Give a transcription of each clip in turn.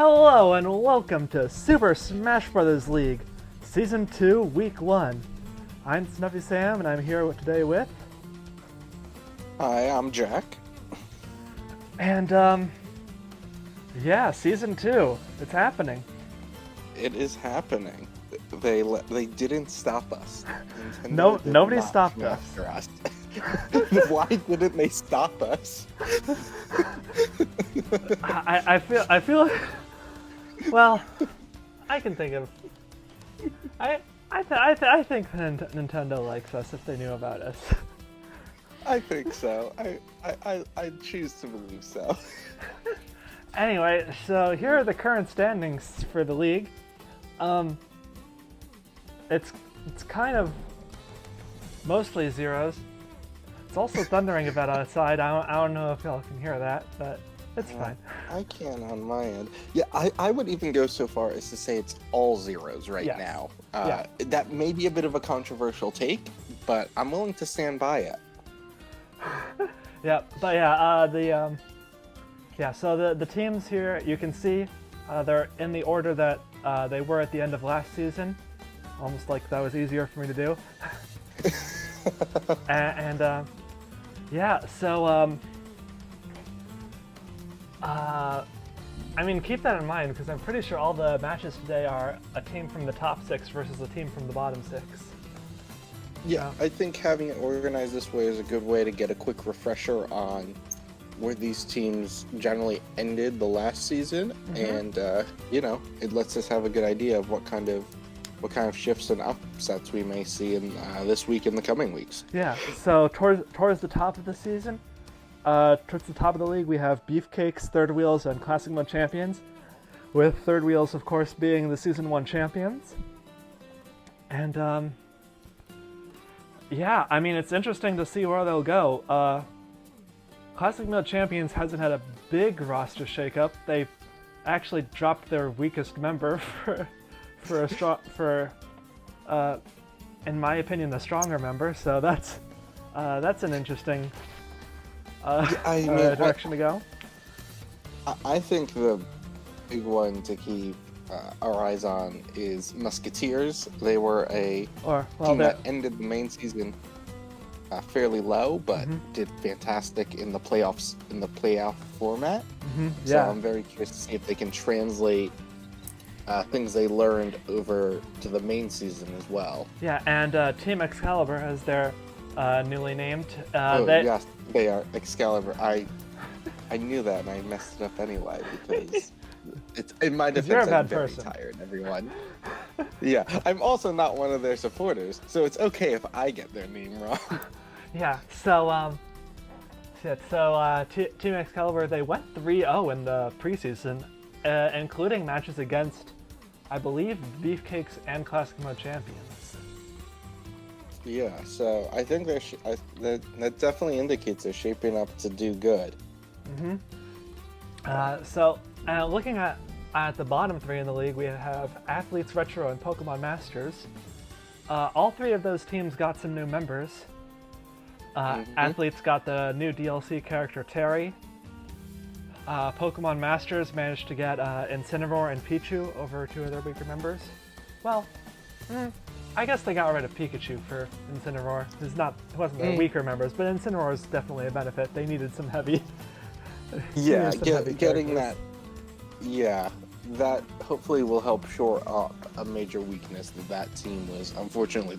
Hello and welcome to Super Smash Bros. League, Season 2, Week 1. I'm Snuffy Sam and I'm here today with... Hi, I'm Jack. And, yeah, Season 2. It's happening. It is happening. They didn't stop us. Nobody stopped us. After us. Why didn't they stop us? I feel well, I can think of I think Nintendo likes us if they knew about us. I think so. I choose to believe so. Anyway, so here are the current standings for the league. It's kind of mostly zeros. It's also thundering a bit outside. I don't know if y'all can hear that, but it's fine. I can on my end. Yeah, I would even go so far as to say it's all zeros right now. That may be a bit of a controversial take, but I'm willing to stand by it. Yeah, but yeah, so the teams here, you can see they're in the order that they were at the end of last season. Almost like that was easier for me to do. Yeah, so I mean, keep that in mind because I'm pretty sure all the matches today are a team from the top 6 versus a team from the bottom 6. Yeah, I think having it organized this way is a good way to get a quick refresher on where these teams generally ended the last season, and it lets us have a good idea of what kind of shifts and upsets we may see in this week and the coming weeks. Yeah, so towards the top of the season, towards the top of the league, we have Beefcakes, Third Wheels, and Classic Mode champions, with Third Wheels, of course, being the Season 1 champions. And, yeah, I mean, it's interesting to see where they'll go. Classic Mode champions hasn't had a big roster shakeup. They actually dropped their weakest member in my opinion, the stronger member. So that's an interesting direction to go. I think the big one to keep our eyes on is Musketeers. They were a team that ended the main season fairly low, but did fantastic in the playoffs, in the playoff format. So I'm very curious to see if they can translate things they learned over to the main season as well. Yeah, and Team Excalibur, as they're newly named. Yes, they are Excalibur. I knew that, and I messed it up anyway because it's in my defense. I'm very tired, everyone. Yeah, I'm also not one of their supporters, so it's okay if I get their name wrong. Yeah. So Team Excalibur, they went 3-0 in the preseason, including matches against, I believe, Beefcakes and Classic Mode champions. Yeah, so I think that definitely indicates they're shaping up to do good. Looking at the bottom 3 in the league, we have Athletes Retro and Pokemon Masters. All 3 of those teams got some new members. Athletes got the new DLC character Terry. Pokemon Masters managed to get Incineroar and Pichu over 2 of their weaker members. Well, I guess they got rid of Pikachu for Incineroar. It wasn't their weaker members, but Incineroar is definitely a benefit. They needed some heavy. Getting that. Yeah, that hopefully will help shore up a major weakness that team was unfortunately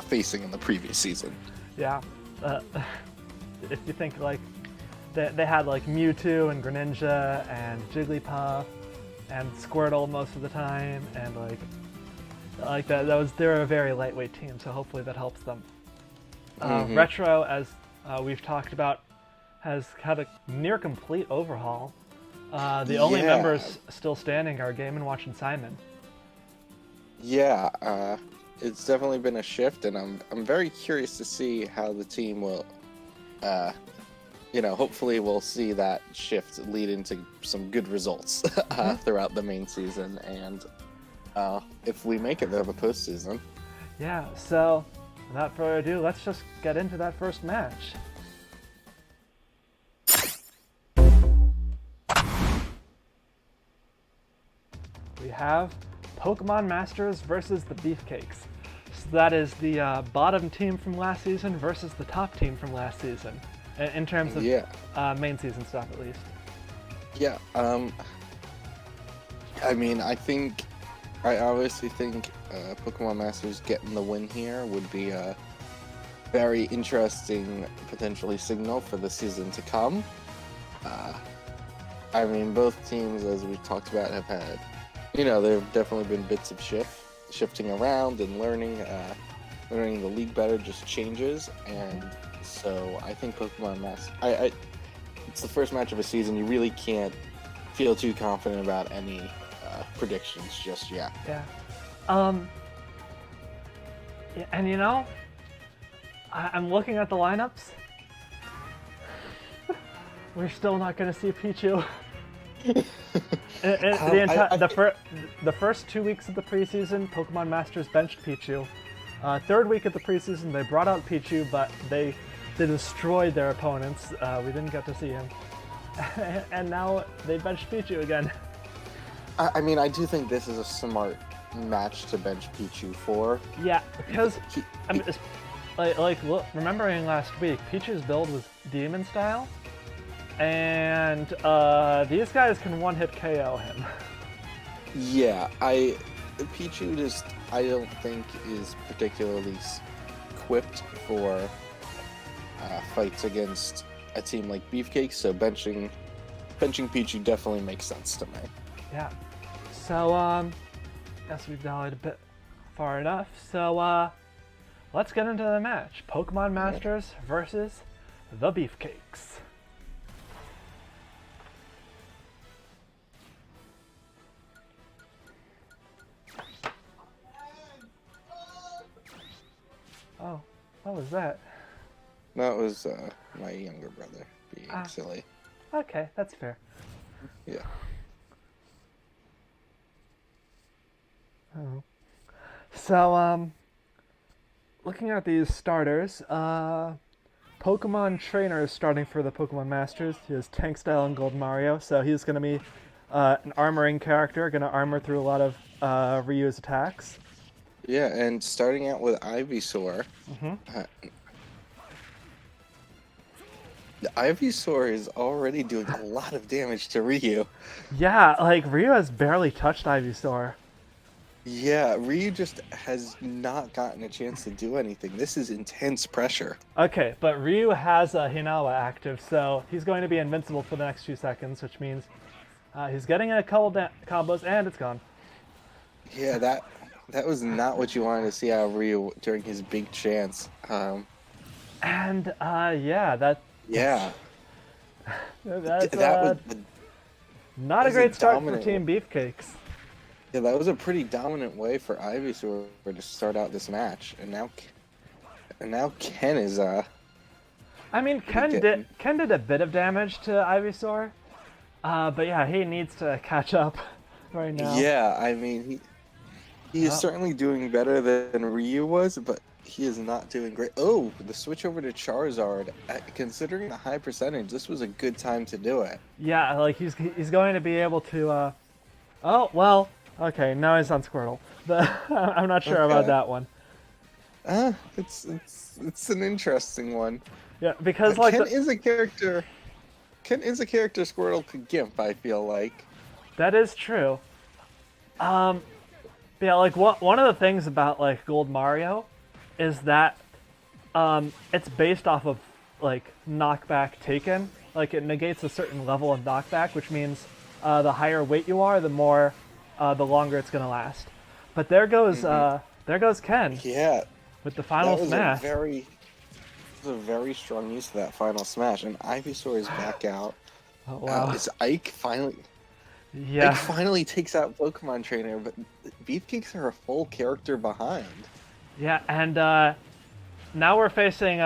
facing in the previous season. Yeah, if you think like they had like Mewtwo and Greninja and Jigglypuff and Squirtle most of the time, and they're a very lightweight team, so hopefully that helps them. Retro, as we've talked about, has had a near complete overhaul. The only members still standing are Game & Watch and Simon. Yeah, it's definitely been a shift, and I'm very curious to see how the team will, hopefully we'll see that shift lead into some good results throughout the main season, and if we make it to the postseason. Yeah, so without further ado, let's just get into that first match. have Pokemon Masters versus the Beefcakes. So that is the bottom team from last season versus the top team from last season, in terms of main season stuff at least. Yeah. I mean, I obviously think Pokemon Masters getting the win here would be a very interesting, potentially, signal for the season to come. I mean, both teams, as we've talked about, have had, there have definitely been bits of shifting around and learning the league better just changes. And so I think Pokemon Masters, it's the first match of a season. You really can't feel too confident about any predictions just yet. Yeah. And I'm looking at the lineups. We're still not going to see Pichu. The first 2 weeks of the preseason, Pokemon Masters benched Pichu. Third week of the preseason, they brought out Pichu, but they destroyed their opponents. We didn't get to see him. And now they benched Pichu again. I mean, I do think this is a smart match to bench Pichu for. Yeah, because look, remembering last week, Pichu's build was Demon style, and these guys can one-hit KO him. Yeah, Pichu just, I don't think is particularly equipped for fights against a team like Beefcakes, so benching Pichu definitely makes sense to me. Yeah. So, guess we've dallied a bit far enough. So, let's get into the match. Pokemon Masters versus the Beefcakes. Oh, what was that? That was my younger brother being silly. Okay, that's fair. Yeah. Oh. So, looking at these starters, Pokemon Trainer is starting for the Pokemon Masters. He has Tank Style and Gold Mario, so he's going to be an armoring character, going to armor through a lot of Ryu's attacks. Yeah, and starting out with Ivysaur. The Ivysaur is already doing a lot of damage to Ryu. Yeah, Ryu has barely touched Ivysaur. Yeah, Ryu just has not gotten a chance to do anything. This is intense pressure. Okay, but Ryu has Hinawa active, so he's going to be invincible for the next few seconds, which means he's getting a couple combos, and it's gone. Yeah, that was not what you wanted to see out of Ryu during his big chance. Yeah. That's was not a great start for Team Beefcakes. Yeah, that was a pretty dominant way for Ivysaur to start out this match, and now Ken is I mean, Ken did a bit of damage to Ivysaur, but yeah, he needs to catch up right now. Yeah, I mean he is certainly doing better than Ryu was, but he is not doing great. Oh, the switch over to Charizard. Considering the high percentage, this was a good time to do it. Yeah, he's going to be able to. Oh well. Okay, now he's on Squirtle, but I'm not sure about that one. It's an interesting one. Yeah, because Ken is a character Squirtle could gimp, I feel like. That is true. Yeah, one of the things about Gold Mario is that it's based off of knockback taken. It negates a certain level of knockback, which means the higher weight you are, the more the longer it's gonna last. But there goes Ken. Yeah. With the final smash. That was a very strong use of that final smash, and Ivysaur is back out. Oh wow! Is Ike finally? Yeah. Ike finally takes out Pokemon Trainer, but Beefcakes are a full character behind. Yeah, and now they're facing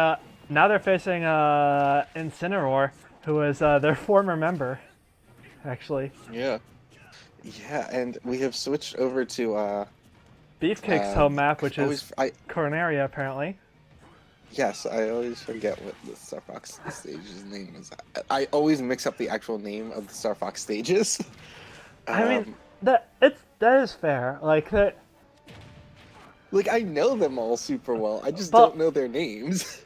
Incineroar, who is their former member, actually. Yeah. Yeah, and we have switched over to Beefcake's home map, which is Coronaria, apparently. Yes, I always forget what the Star Fox stage's name is. I always mix up the actual name of the Star Fox stages. I mean, that is fair. Like that. Like, I know them all super well. I just don't know their names.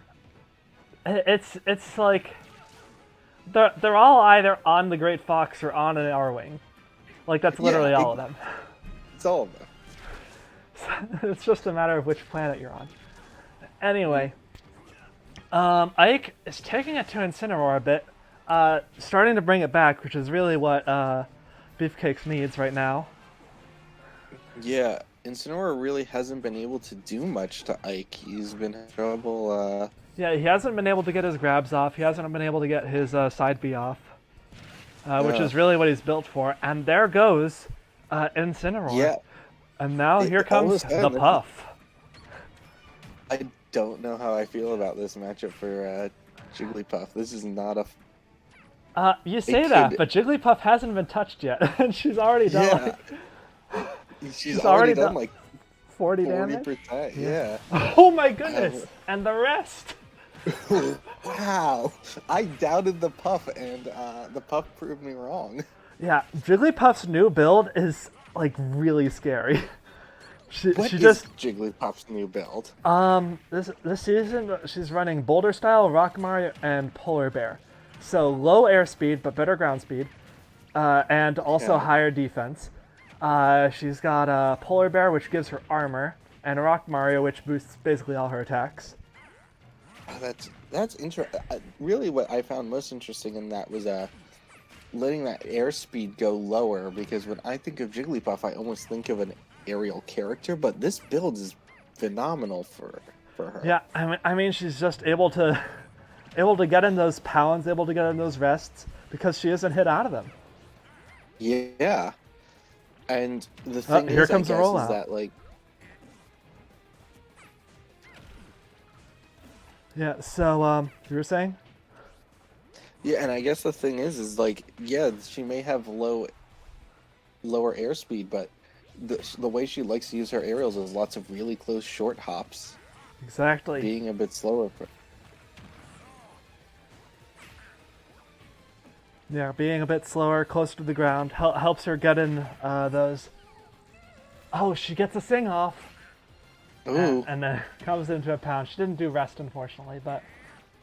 It's like they're all either on the Great Fox or on an R-Wing. Like that's literally all of them. It's all of them. It's just a matter of which planet you're on. Anyway, Ike is taking it to Incineroar a bit, starting to bring it back, which is really what Beefcakes needs right now. Yeah, Incineroar really hasn't been able to do much to Ike. He's been in trouble. Yeah, he hasn't been able to get his grabs off. He hasn't been able to get his side B off, which is really what he's built for. And there goes Incineroar. Yeah. And now here comes the Puff. I don't know how I feel about this matchup for Jigglypuff. This is not a... you say that, but Jigglypuff hasn't been touched yet. And she's already done She's already done like 40 damage? Yeah. Oh my goodness! And the rest! Wow! I doubted the Puff, and the Puff proved me wrong. Yeah, Jigglypuff's new build is like really scary. What is Jigglypuff's new build? This season she's running Boulder Style, Rock Mario, and Polar Bear. So low airspeed but better ground speed, and also higher defense. She's got Polar Bear, which gives her armor, and Rock Mario, which boosts basically all her attacks. Oh, that's interesting. Really, what I found most interesting in that was letting that airspeed go lower, because when I think of Jigglypuff, I almost think of an aerial character, but this build is phenomenal for her. Yeah, I mean, she's just able to get in those pounds, able to get in those rests, because she isn't hit out of them. Yeah, and the thing here comes the rollout. Is that like. Yeah. So you were saying? Yeah, and I guess the thing is like, yeah, she may have lower airspeed, but the way she likes to use her aerials is lots of really close short hops. Exactly. Being a bit slower. Yeah, being a bit slower, closer to the ground, helps her get in those. Oh, she gets a sing off. Ooh. And then comes into a pound. She didn't do rest, unfortunately, but...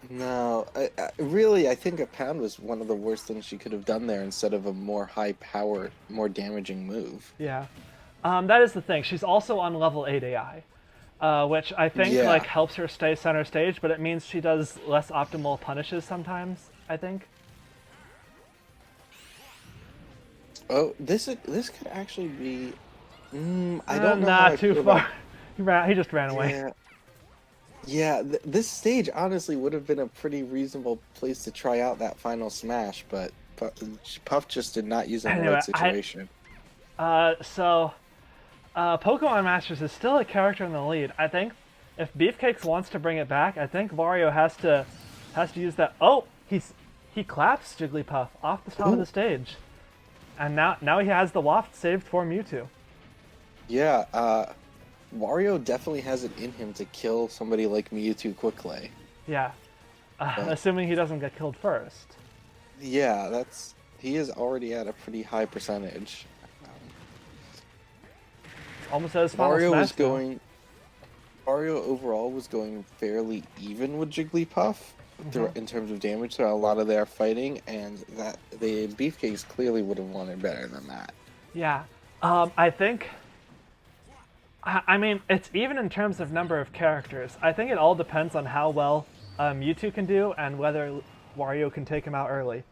No, I think a pound was one of the worst things she could have done there instead of a more high-powered, more damaging move. Yeah. That is the thing. She's also on level 8 AI, which I think like helps her stay center stage, but it means she does less optimal punishes sometimes, I think. Oh, this could actually be... I don't know. Not too far. He just ran away. Yeah, this stage honestly would have been a pretty reasonable place to try out that final smash, but Puff just did not use it in the right situation. So Pokemon Masters is still a character in the lead. I think if Beefcakes wants to bring it back, I think Wario has to use that. Oh, he claps Jigglypuff off the top of the stage, and now he has the waft saved for Mewtwo. Yeah, Wario definitely has it in him to kill somebody like Mewtwo quickly. Yeah, assuming he doesn't get killed first. Yeah, he is already at a pretty high percentage. Almost as Mario was going. Mario overall was going fairly even with Jigglypuff in terms of damage throughout a lot of their fighting, and that the Beefcakes clearly would have wanted better than that. Yeah, I think. I mean, it's even in terms of number of characters. I think it all depends on how well Mewtwo can do and whether Wario can take him out early.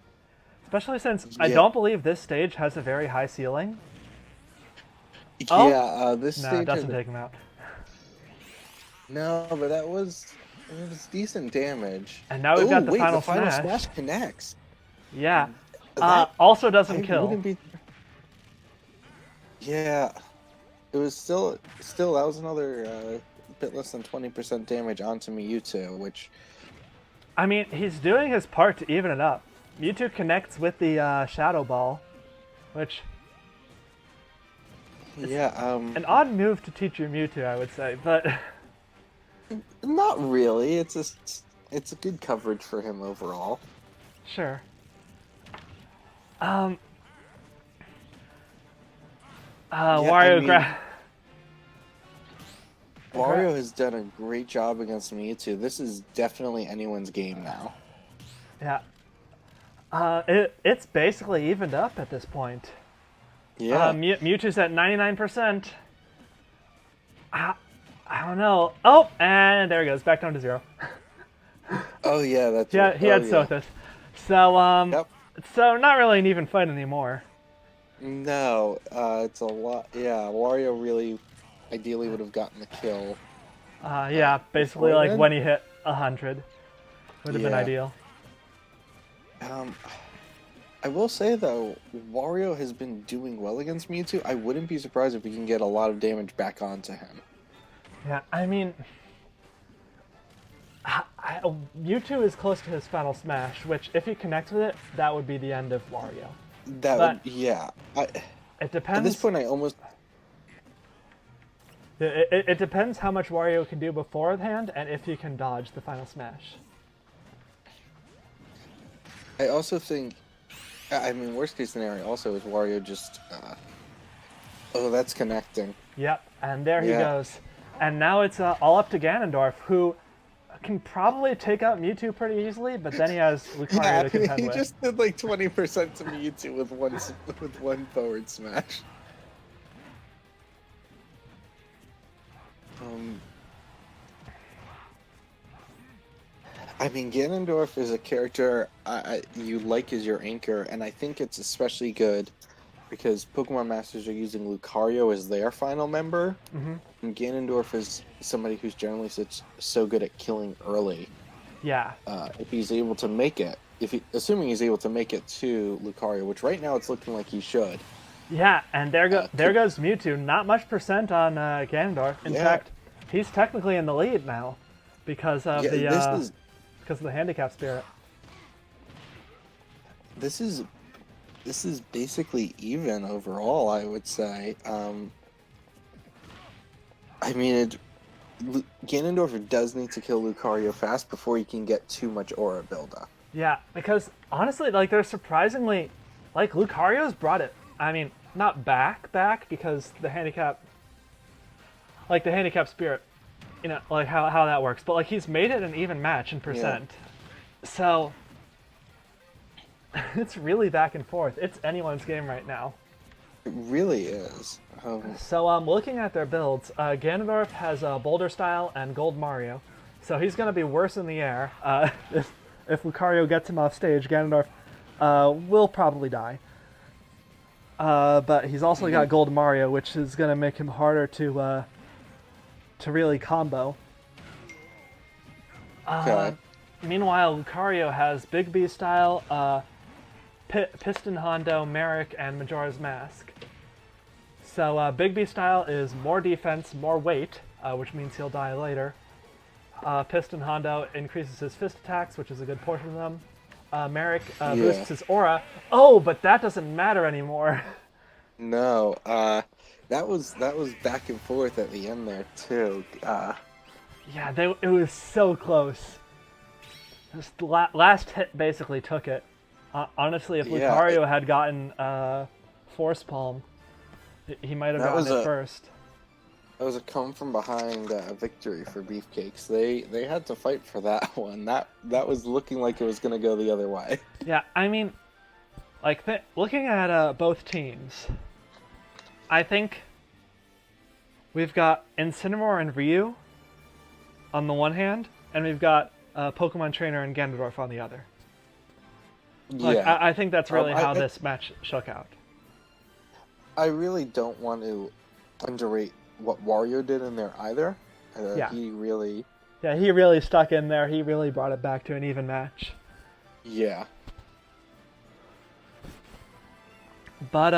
Especially since I don't believe this stage has a very high ceiling. Yeah, this stage it doesn't take him out. No, but it was decent damage. And now we've got the final smash. smash. Smash connects. Yeah. Also doesn't kill. Yeah. It was still that was another bit less than 20% damage onto Mewtwo, which... I mean, he's doing his part to even it up. Mewtwo connects with the Shadow Ball, which... Yeah, an odd move to teach your Mewtwo, I would say, but... Not really. It's a good coverage for him overall. Sure. Wario Wario has done a great job against Mewtwo. This is definitely anyone's game now. Yeah. It's basically evened up at this point. Yeah. Mewtwo's at 99%. I don't know. Oh, and there he goes, back down to 0. Oh yeah, that's right. He had Sothis. So yep. So not really an even fight anymore. No, it's a lot. Yeah, Wario really, ideally would have gotten the kill. Yeah, basically like when he hit 100, would have been ideal. I will say though, Wario has been doing well against Mewtwo. I wouldn't be surprised if we can get a lot of damage back onto him. Yeah, I mean, Mewtwo is close to his final smash, which if he connects with it, that would be the end of Wario. Yeah. It depends. At this point, I almost... It depends how much Wario can do beforehand and if he can dodge the final smash. I also think... I mean, worst case scenario also is Wario just... oh, that's connecting. Yep, and there he goes. And now it's all up to Ganondorf, who can probably take out Mewtwo pretty easily, but then he has Lucario to contend with. He just did like 20% to Mewtwo with one forward smash. I mean, Ganondorf is a character you like as your anchor, and I think it's especially good because Pokemon Masters are using Lucario as their final member, and Ganondorf is somebody who's generally so good at killing early. Yeah. If he's able to make it, assuming he's able to make it to Lucario, which right now it's looking like he should. Yeah, and there goes Mewtwo. Not much percent on Ganondorf. In fact, he's technically in the lead now because of because of the handicap spirit. This is basically even overall, I would say. I mean, Ganondorf does need to kill Lucario fast before he can get too much aura buildup. Yeah, because honestly, like they're surprisingly, like Lucario's brought it. I mean, not back because the handicap, like the handicap spirit, you know, like how that works. But like he's made it an even match in percent. Yeah. So it's really back and forth. It's anyone's game right now. It really is. So looking at their builds, Ganondorf has Boulder Style and Gold Mario, so he's going to be worse in the air. If Lucario gets him off stage, Ganondorf will probably die. But he's also got Gold Mario, which is going to make him harder to really combo. Okay. Meanwhile, Lucario has Big B Style, Piston Hondo, Merrick, and Majora's Mask. So Big B Style is more defense, more weight, which means he'll die later. Piston Hondo increases his fist attacks, which is a good portion of them. Merrick boosts his aura. Oh, but that doesn't matter anymore. No, that was back and forth at the end there too. Yeah, it was so close. This last hit basically took it. Honestly, if Lucario had gotten Force Palm, he might have gotten it first. That was a come from behind victory for Beefcakes. They had to fight for that one. That was looking like it was going to go the other way. Yeah, I mean, like looking at both teams, I think we've got Incineroar and Ryu on the one hand, and we've got Pokemon Trainer and Ganondorf on the other. Like, yeah, I think that's really how this match shook out. I really don't want to underrate what Wario did in there either. He really stuck in there. He really brought it back to an even match. Yeah. But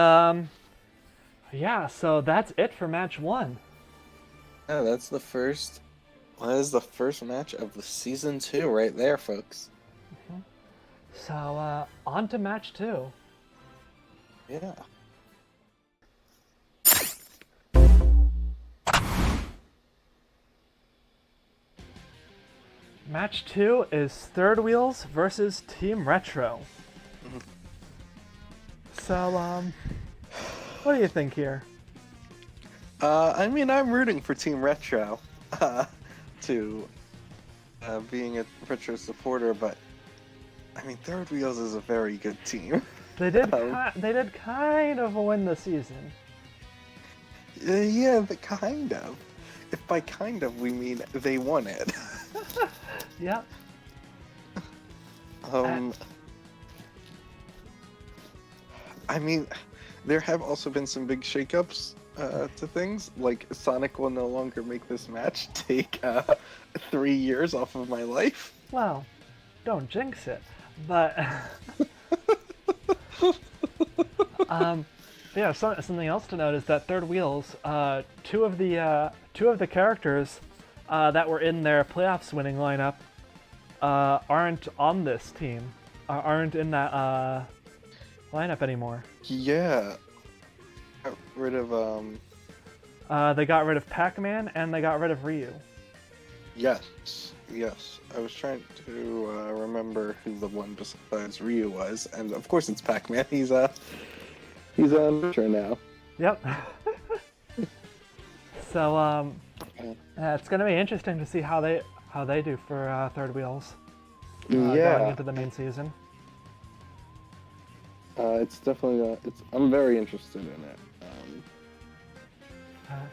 yeah, so that's it for match 1. Yeah, that is the first match of the season 2 right there, folks. Mm-hmm. So on to match 2. Yeah. Match 2 is Third Wheels versus Team Retro. So, what do you think here? I mean, I'm rooting for Team Retro to being a Retro supporter, but I mean, Third Wheels is a very good team. They did. They did kind of win the season. Yeah, but kind of. If by kind of we mean they won it. Yep. I mean, there have also been some big shakeups to things. Like Sonic will no longer make this match take 3 years off of my life. Well, don't jinx it. But yeah, something else to note is that Third Wheels, two of the characters that were in their playoffs winning lineup aren't on this team, aren't in that lineup anymore. Yeah, got rid of they got rid of Pac-Man and they got rid of Ryu. Yes. I was trying to remember who the one besides Ryu was, and of course it's Pac-Man. He's on Retro now. Yep. So it's gonna be interesting to see how they do for Third Wheels going into the main season. It's definitely I'm very interested in it.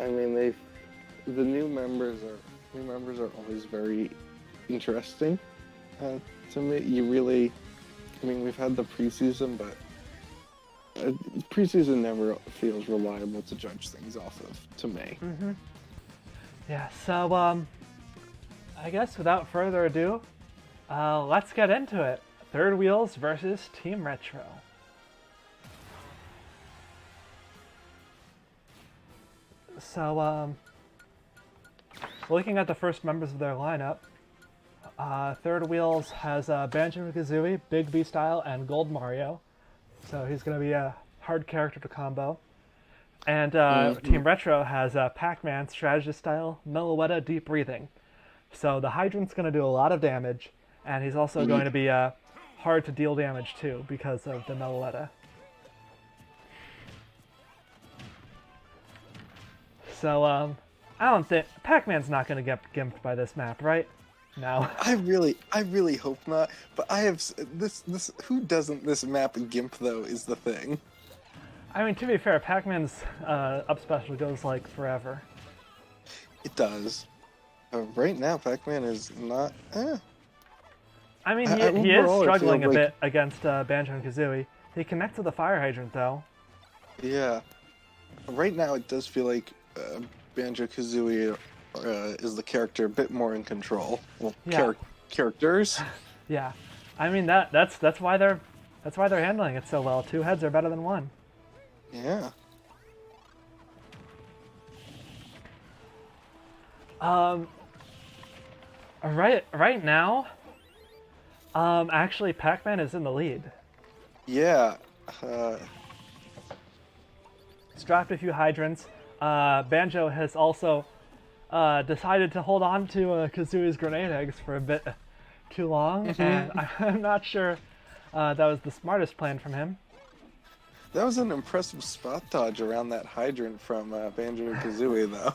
I mean, the new members are always very interesting to me. I mean, we've had the preseason, but preseason never feels reliable to judge things off of, to me. Mm-hmm. Yeah, so I guess without further ado, let's get into it. Third Wheels versus Team Retro. So, looking at the first members of their lineup, Third Wheels has Banjo-Kazooie, Big B Style, and Gold Mario. So he's going to be a hard character to combo. And Team Retro has Pac-Man, Strategist Style, Meloetta, Deep Breathing. So the Hydrant's going to do a lot of damage, and he's also going to be hard to deal damage too because of the Meloetta. So I don't think Pac-Man's not going to get gimped by this map, right? No. I really hope not. But I have this. Who doesn't this map gimp though is the thing. I mean, to be fair, Pac-Man's up special goes like forever. It does. Right now, Pac-Man is not. I mean, he is struggling a bit against Banjo and Kazooie. He connects with the fire hydrant though. Yeah. Right now, it does feel like Banjo-Kazooie is the character a bit more in control. Well, yeah. Characters. Yeah, I mean that's why they're handling it so well. Two heads are better than one. Yeah. Right now, actually Pac-Man is in the lead. Yeah. He's dropped a few hydrants. Banjo has also decided to hold on to Kazooie's grenade eggs for a bit too long, and I'm not sure that was the smartest plan from him. That was an impressive spot dodge around that hydrant from Banjo-Kazooie, though.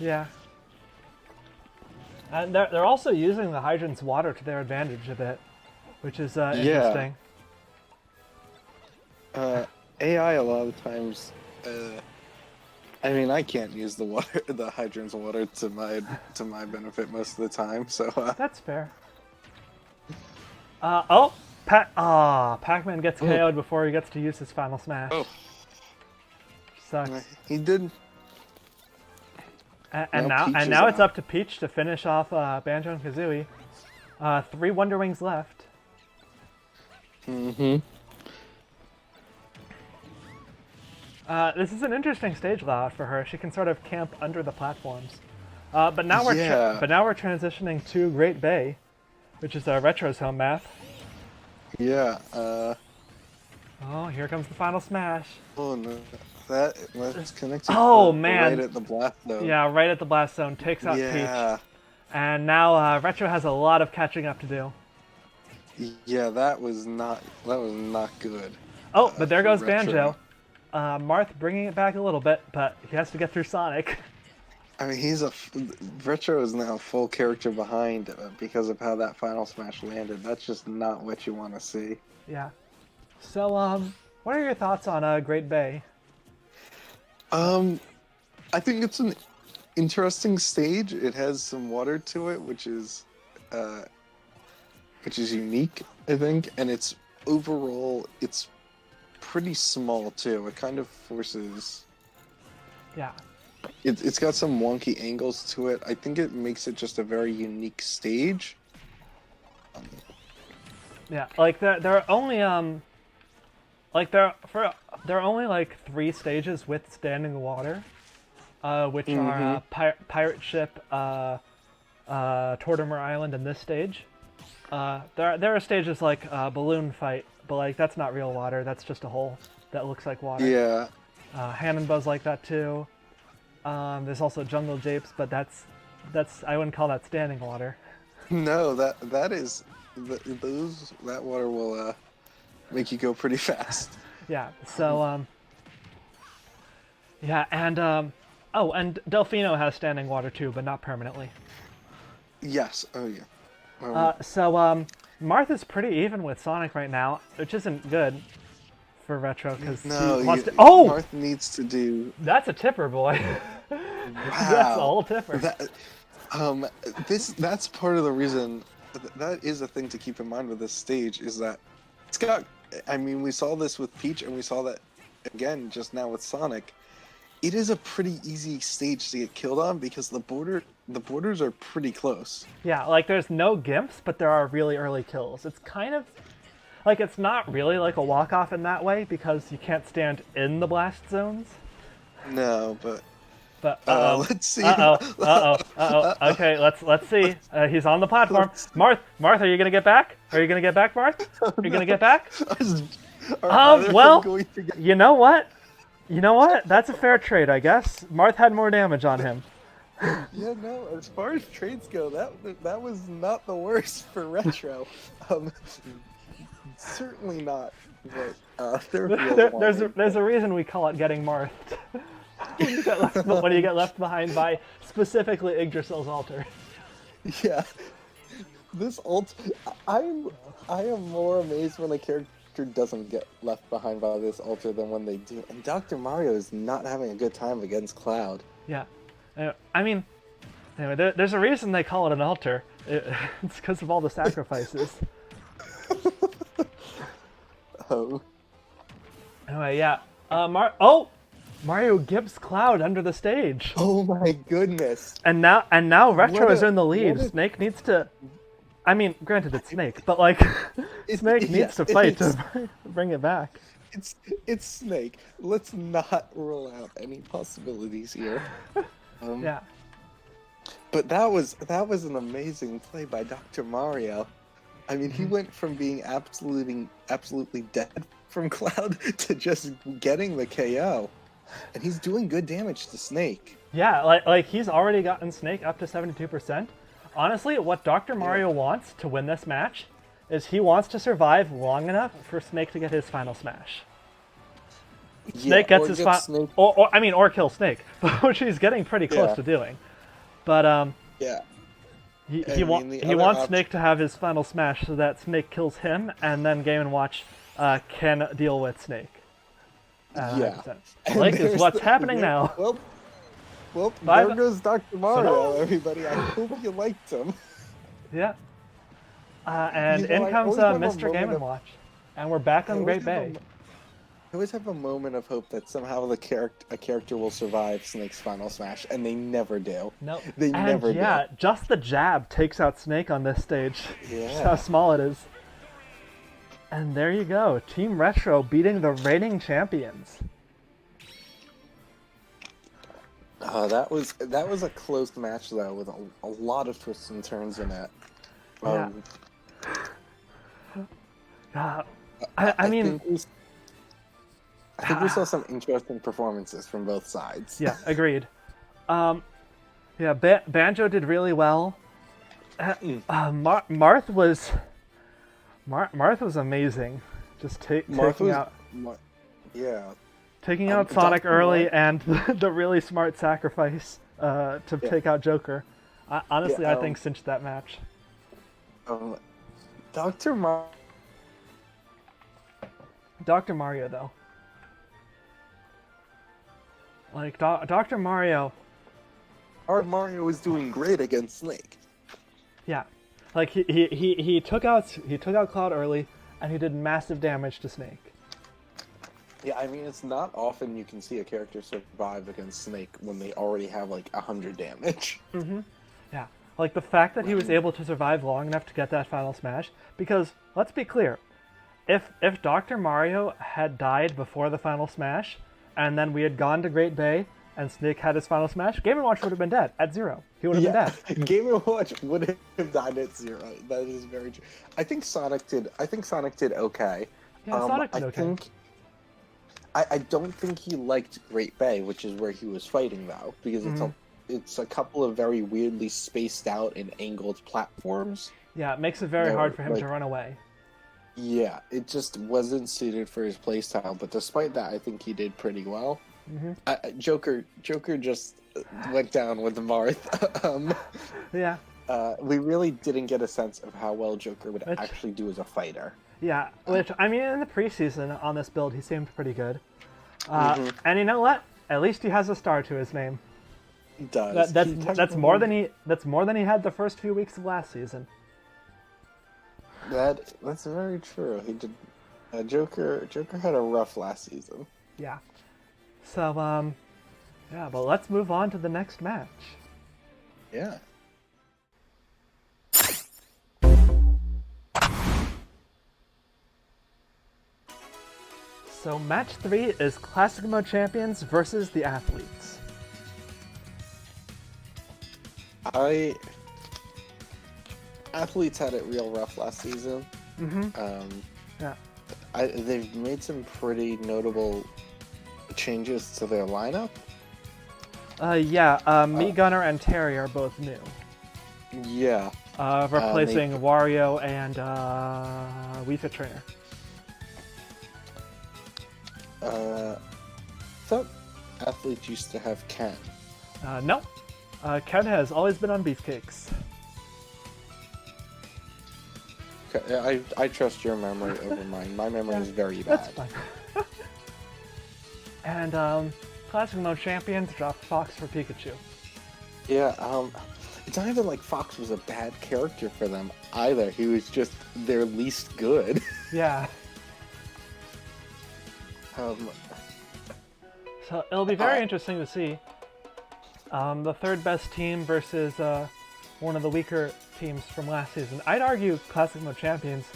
Yeah. And they're also using the hydrant's water to their advantage a bit, which is interesting. AI a lot of times. I mean, I can't use the hydrant's water to my benefit most of the time. So that's fair. Pac-Man gets KO'd before he gets to use his final smash. Oh. Sucks. He did. And now it's up to Peach to finish off Banjo and Kazooie. 3 Wonder Wings left. This is an interesting stage layout for her. She can sort of camp under the platforms. But now we're transitioning to Great Bay, which is Retro's home map. Yeah. Oh, here comes the final smash. Oh no, that's connected. Oh man! Right at the blast zone. Yeah, right at the blast zone. Takes out Peach. And now Retro has a lot of catching up to do. Yeah, that was not good. Oh, but there goes Retro. Banjo. Marth bringing it back a little bit, but he has to get through Sonic. I mean, Retro is now full character behind because of how that final smash landed. That's just not what you want to see. Yeah. So, what are your thoughts on Great Bay? I think it's an interesting stage. It has some water to it, which is unique, I think, and it's overall it's pretty small too. It kind of forces. Yeah. It's got some wonky angles to it. I think it makes it just a very unique stage. Yeah, like there are only there are only like 3 stages with standing water, which are Pirate Ship, Tortimer Island, and this stage. There are stages like Balloon Fight, but like that's not real water. That's just a hole that looks like water. Yeah. Hannonbuzz like that too. There's also Jungle Japes, but that's I wouldn't call that standing water. No, that water will make you go pretty fast. Yeah. So yeah, and and Delfino has standing water too, but not permanently. Yes. Oh yeah. Martha's pretty even with Sonic right now, which isn't good for Retro because he wants to. Oh! Martha needs to do. That's a tipper, boy. Wow. That's a whole tipper. That's part of the reason. That is a thing to keep in mind with this stage is that it's got. I mean, we saw this with Peach, and we saw that again just now with Sonic. It is a pretty easy stage to get killed on because the borders are pretty close. Yeah, like there's no gimps, but there are really early kills. It's kind of like it's not really like a walk-off in that way because you can't stand in the blast zones. No, but let's see. Okay, let's see. He's on the platform. Marth, are you gonna get back? Are you gonna get back, Marth? Are you gonna get back? Well, you know what? That's a fair trade, I guess. Marth had more damage on him. Yeah, no. As far as trades go, that was not the worst for Retro. Certainly not. But there's a reason we call it getting Marthed. when you get left behind by specifically Yggdrasil's altar. Yeah. This I am more amazed when a character doesn't get left behind by this altar than when they do. And Dr. Mario is not having a good time against Cloud. Yeah. I mean, anyway, there's a reason they call it an altar. It's because of all the sacrifices. Oh. Anyway, yeah. Mario gips Cloud under the stage. Oh my goodness. And now Retro is in the lead. Snake needs to. I mean, granted it's Snake, but like Snake needs to fight to bring it back. It's Snake. Let's not rule out any possibilities here. Yeah. But that was an amazing play by Dr. Mario. I mean, he went from being absolutely dead from Cloud to just getting the KO. And he's doing good damage to Snake. Yeah, like he's already gotten Snake up to 72%. Honestly, what Dr. Mario wants to win this match is he wants to survive long enough for Snake to get his final smash. Snake gets his final, or kill Snake, which he's getting pretty close to doing. But he wants Snake to have his final smash so that Snake kills him, and then Game & Watch can deal with Snake. Link is what's happening now. Well, there goes Dr. Mario, everybody. I hope you liked him. Yeah. And in comes Mr. Game & Watch. And we're back on Great Bay. I always have a moment of hope that somehow a character will survive Snake's final smash, and they never do. Nope. They never do. Yeah, just the jab takes out Snake on this stage. Yeah. Just how small it is. And there you go. Team Retro beating the reigning champions. That was a close match though, with a lot of twists and turns in it. I think we saw some interesting performances from both sides. Yeah, agreed. Banjo did really well. Marth was amazing. Just taking out. Yeah. Taking out Sonic early and the really smart sacrifice to take out Joker. Honestly, I think cinched that match. Dr. Mario, though. Like, Dr. Mario... Mario was doing great against Snake. Yeah. Like, he took out Cloud early, and he did massive damage to Snake. Yeah, I mean, it's not often you can see a character survive against Snake when they already have, like, 100 damage. Mm-hmm. Yeah. Like, the fact that he was able to survive long enough to get that final smash, because, let's be clear, if Dr. Mario had died before the final smash, and then we had gone to Great Bay, and Snake had his final smash, Game & Watch would have been dead at 0. He would have been dead. Game & Watch would have died at 0. That is very true. I think Sonic did okay. Yeah, Sonic did okay. I don't think he liked Great Bay, which is where he was fighting, though, because it's a couple of very weirdly spaced out and angled platforms. Yeah, it makes it very hard for him to run away. Yeah, it just wasn't suited for his playstyle, but despite that, I think he did pretty well. Mm-hmm. Joker just went down with Marth. Yeah. We really didn't get a sense of how well Joker would actually do as a fighter. Yeah, which, I mean, in the preseason on this build, he seemed pretty good. And you know what? At least he has a star to his name. He does. That's more than he had the first few weeks of last season. That's very true. He did. Joker had a rough last season. Yeah. So yeah, but let's move on to the next match. Yeah. So match 3 is Classic Mode Champions versus the Athletes. Athletes had it real rough last season. Yeah. They've made some pretty notable changes to their lineup. Me, Gunner, and Terry are both new. Yeah. Replacing Wario and Wii Fit Trainer. Thought Athletes used to have Ken. No. Ken has always been on Beefcakes. Okay, I trust your memory over mine. My memory is very bad. That's fine. And Classic Mode Champions dropped Fox for Pikachu. Yeah, it's not even like Fox was a bad character for them either. He was just their least good. Yeah. So it'll be very interesting to see the third best team versus one of the weaker teams from last season. I'd argue Classic Mode Champions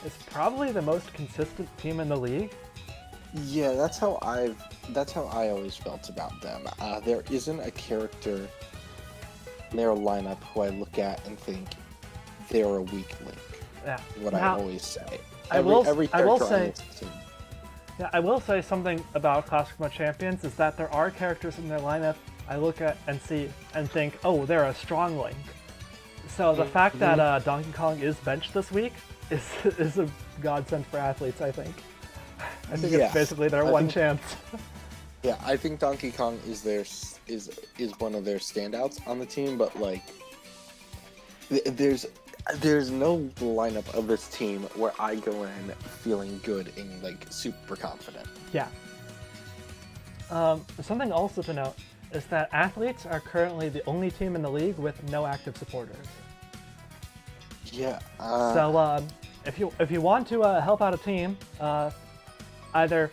is probably the most consistent team in the league. Yeah, that's how I always felt about them. There isn't a character in their lineup who I look at and think they're a weak link. Yeah. I always say. I will say something about Classic Mode Champions is that there are characters in their lineup I look at and see and think, oh, they're a strong link. So the fact that Donkey Kong is benched this week is a godsend for Athletes, I think. I think it's basically their one chance. Yeah, I think Donkey Kong is one of their standouts on the team, but like, there's no lineup of this team where I go in feeling good and like super confident. Yeah. Something also to note is that Athletes are currently the only team in the league with no active supporters. Yeah. So if you want to help out a team, either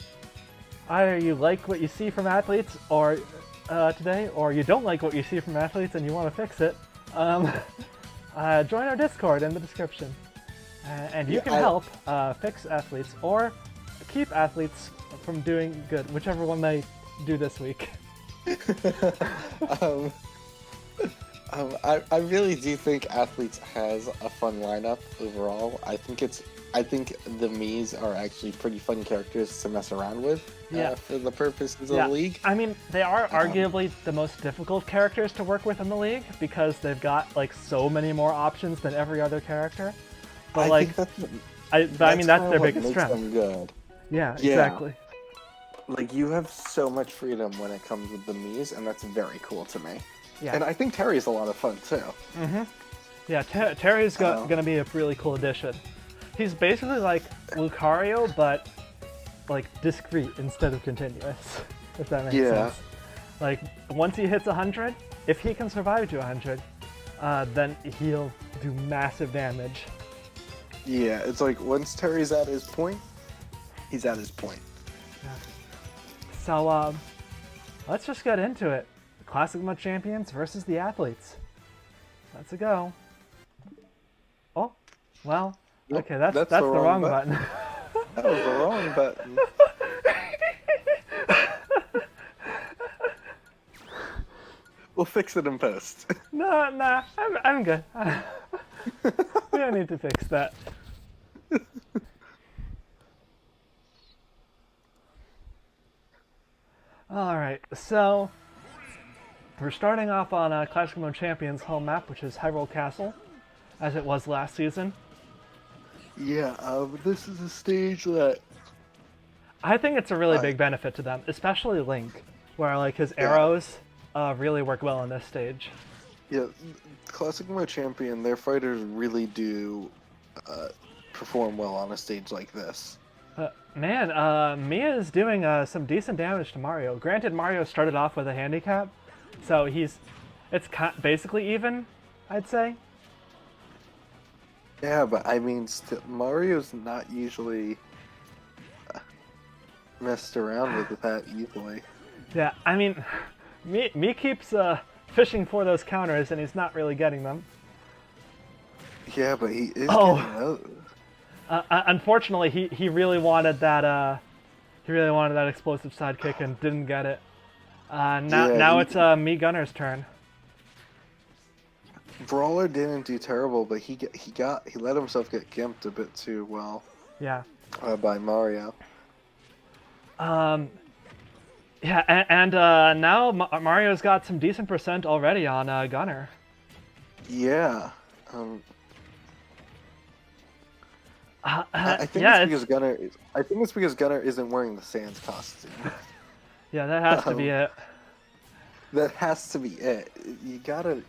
you like what you see from Athletes or today, or you don't like what you see from Athletes and you want to fix it, join our Discord in the description, and you can help fix Athletes or keep Athletes from doing good, whichever one they do this week. I really do think Athletes has a fun lineup overall. I think the Miis are actually pretty fun characters to mess around with for the purposes of the league. I mean, they are arguably the most difficult characters to work with in the league because they've got like so many more options than every other character. But I mean that's their biggest strength. Them good. Yeah, exactly. Like, you have so much freedom when it comes with the Miis, and that's very cool to me. Yeah. And I think Terry's a lot of fun, too. Mm-hmm. Yeah, Terry's going to be a really cool addition. He's basically like Lucario, but like discrete instead of continuous, if that makes sense. Like, once he hits 100, if he can survive to 100, then he'll do massive damage. Yeah, it's like, once Terry's at his point, he's at his point. Yeah. So, let's just get into it. The Classic Mode Champions versus the Athletes. Let's go. Oh, well, okay, that's the wrong button. That was the wrong button. We'll fix it in post. Nah, I'm good. We don't need to fix that. Alright, so we're starting off on Classic Mode Champions home map, which is Hyrule Castle, as it was last season. Yeah, this is a stage that... I think it's a really big benefit to them, especially Link, where like his arrows really work well on this stage. Yeah, Classic Mode Champion, their fighters really do perform well on a stage like this. Man, Mia is doing some decent damage to Mario. Granted, Mario started off with a handicap, so it's basically even, I'd say. Yeah, but I mean, Mario's not usually messed around with that easily. Yeah, I mean, me keeps fishing for those counters, and he's not really getting them. Yeah, but he is getting those. Unfortunately, he really wanted that. He really wanted that explosive sidekick and didn't get it. Now it's me Gunner's turn. Brawler didn't do terrible, but he let himself get gimped a bit too well. Yeah. By Mario. Yeah, and now Mario's got some decent percent already on Gunner. Yeah. I think it's because Gunner isn't wearing the Sans costume. Yeah, that has to be it. That has to be it. You gotta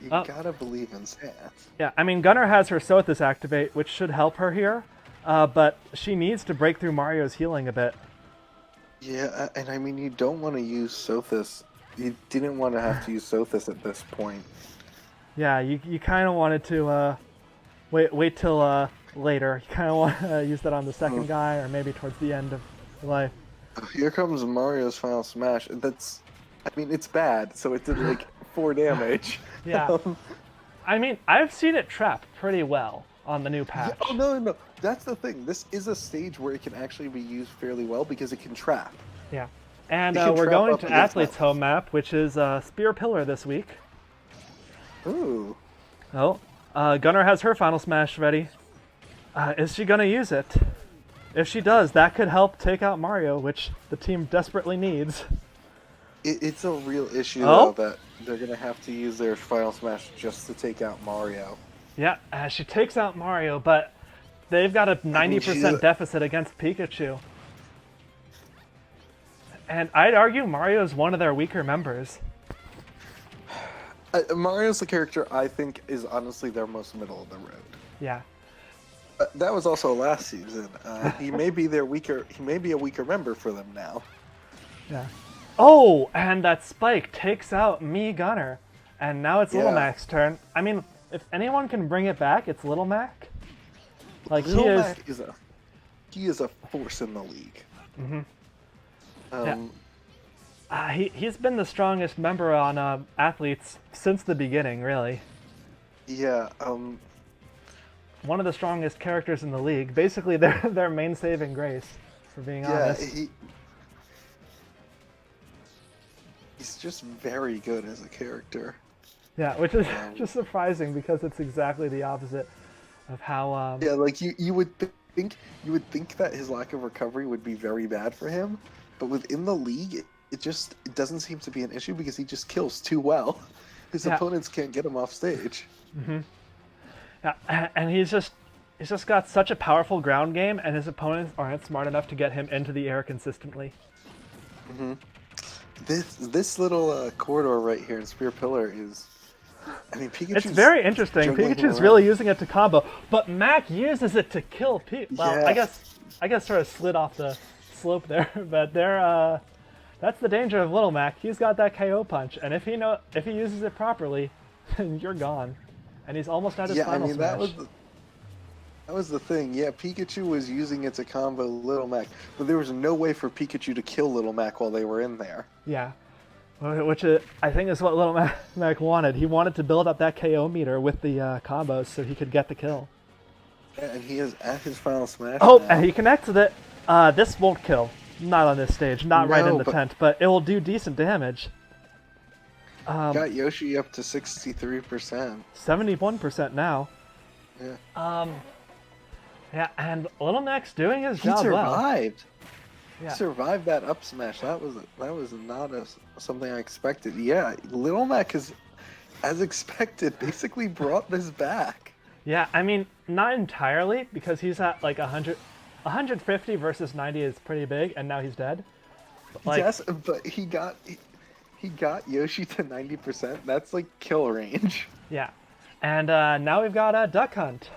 believe in Sans. Yeah, I mean Gunner has her Sothis activate, which should help her here, but she needs to break through Mario's healing a bit. Yeah, and I mean you don't want to use Sothis. You didn't want to have to use Sothis at this point. Yeah, you kind of wanted to wait till later. You kind of want to use that on the second guy, or maybe towards the end of life. Here comes Mario's final smash. I mean, it's bad, so it did like 4 damage. Yeah. I mean, I've seen it trap pretty well on the new patch. Yeah, oh, no. That's the thing. This is a stage where it can actually be used fairly well because it can trap. Yeah. And we're going to Athlete's home map, which is Spear Pillar this week. Ooh. Oh, Gunner has her final smash ready. Is she going to use it? If she does, that could help take out Mario, which the team desperately needs. It's a real issue, though, that they're going to have to use their final smash just to take out Mario. Yeah, she takes out Mario, but they've got a 90% deficit against Pikachu. And I'd argue Mario's one of their weaker members. Mario's the character I think is honestly their most middle of the road. Yeah. That was also last season. He may be a weaker member for them now. Yeah. Oh, and that spike takes out me Gunner. And now it's Little Mac's turn. I mean, if anyone can bring it back, it's Little Mac. Like Little Mac he is a force in the league. Mm-hmm. He's been the strongest member on Athletes since the beginning, really. Yeah. One of the strongest characters in the league. Basically, their main saving grace, for being honest. He's just very good as a character. Yeah, which is just surprising because it's exactly the opposite of how. Yeah, like you would think that his lack of recovery would be very bad for him, but within the league, it doesn't seem to be an issue because he just kills too well. His opponents can't get him off stage. Mm-hmm. Yeah, and he's just got such a powerful ground game, and his opponents aren't smart enough to get him into the air consistently. Mm-hmm. This little corridor right here in Spear Pillar is, I mean, Pikachu's... It's very interesting. Pikachu's really using it to combo, but Mac uses it to kill Well, yeah. I guess sort of slid off the slope there, but that's the danger of Little Mac. He's got that KO punch, and if he uses it properly, you're gone. And he's almost at his final smash. That was the thing. Yeah, Pikachu was using it to combo Little Mac, but there was no way for Pikachu to kill Little Mac while they were in there. Yeah, which I think is what Little Mac wanted. He wanted to build up that KO meter with the combos so he could get the kill. Yeah, and he is at his final smash Oh, now. and he connected it. This won't kill. Not on this stage. Not right in the tent, but it will do decent damage. Got Yoshi up to 63%. 71% now. Yeah. Yeah, and Little Mac's doing his job well. He survived. Yeah. He survived that up smash. That was not something I expected. Yeah, Little Mac has, as expected, basically brought this back. Yeah, I mean, not entirely, because he's at like 150 versus 90 is pretty big, and now he's dead. But yes, but he got Yoshi to 90%. That's like kill range. Yeah, and now we've got Duck Hunt.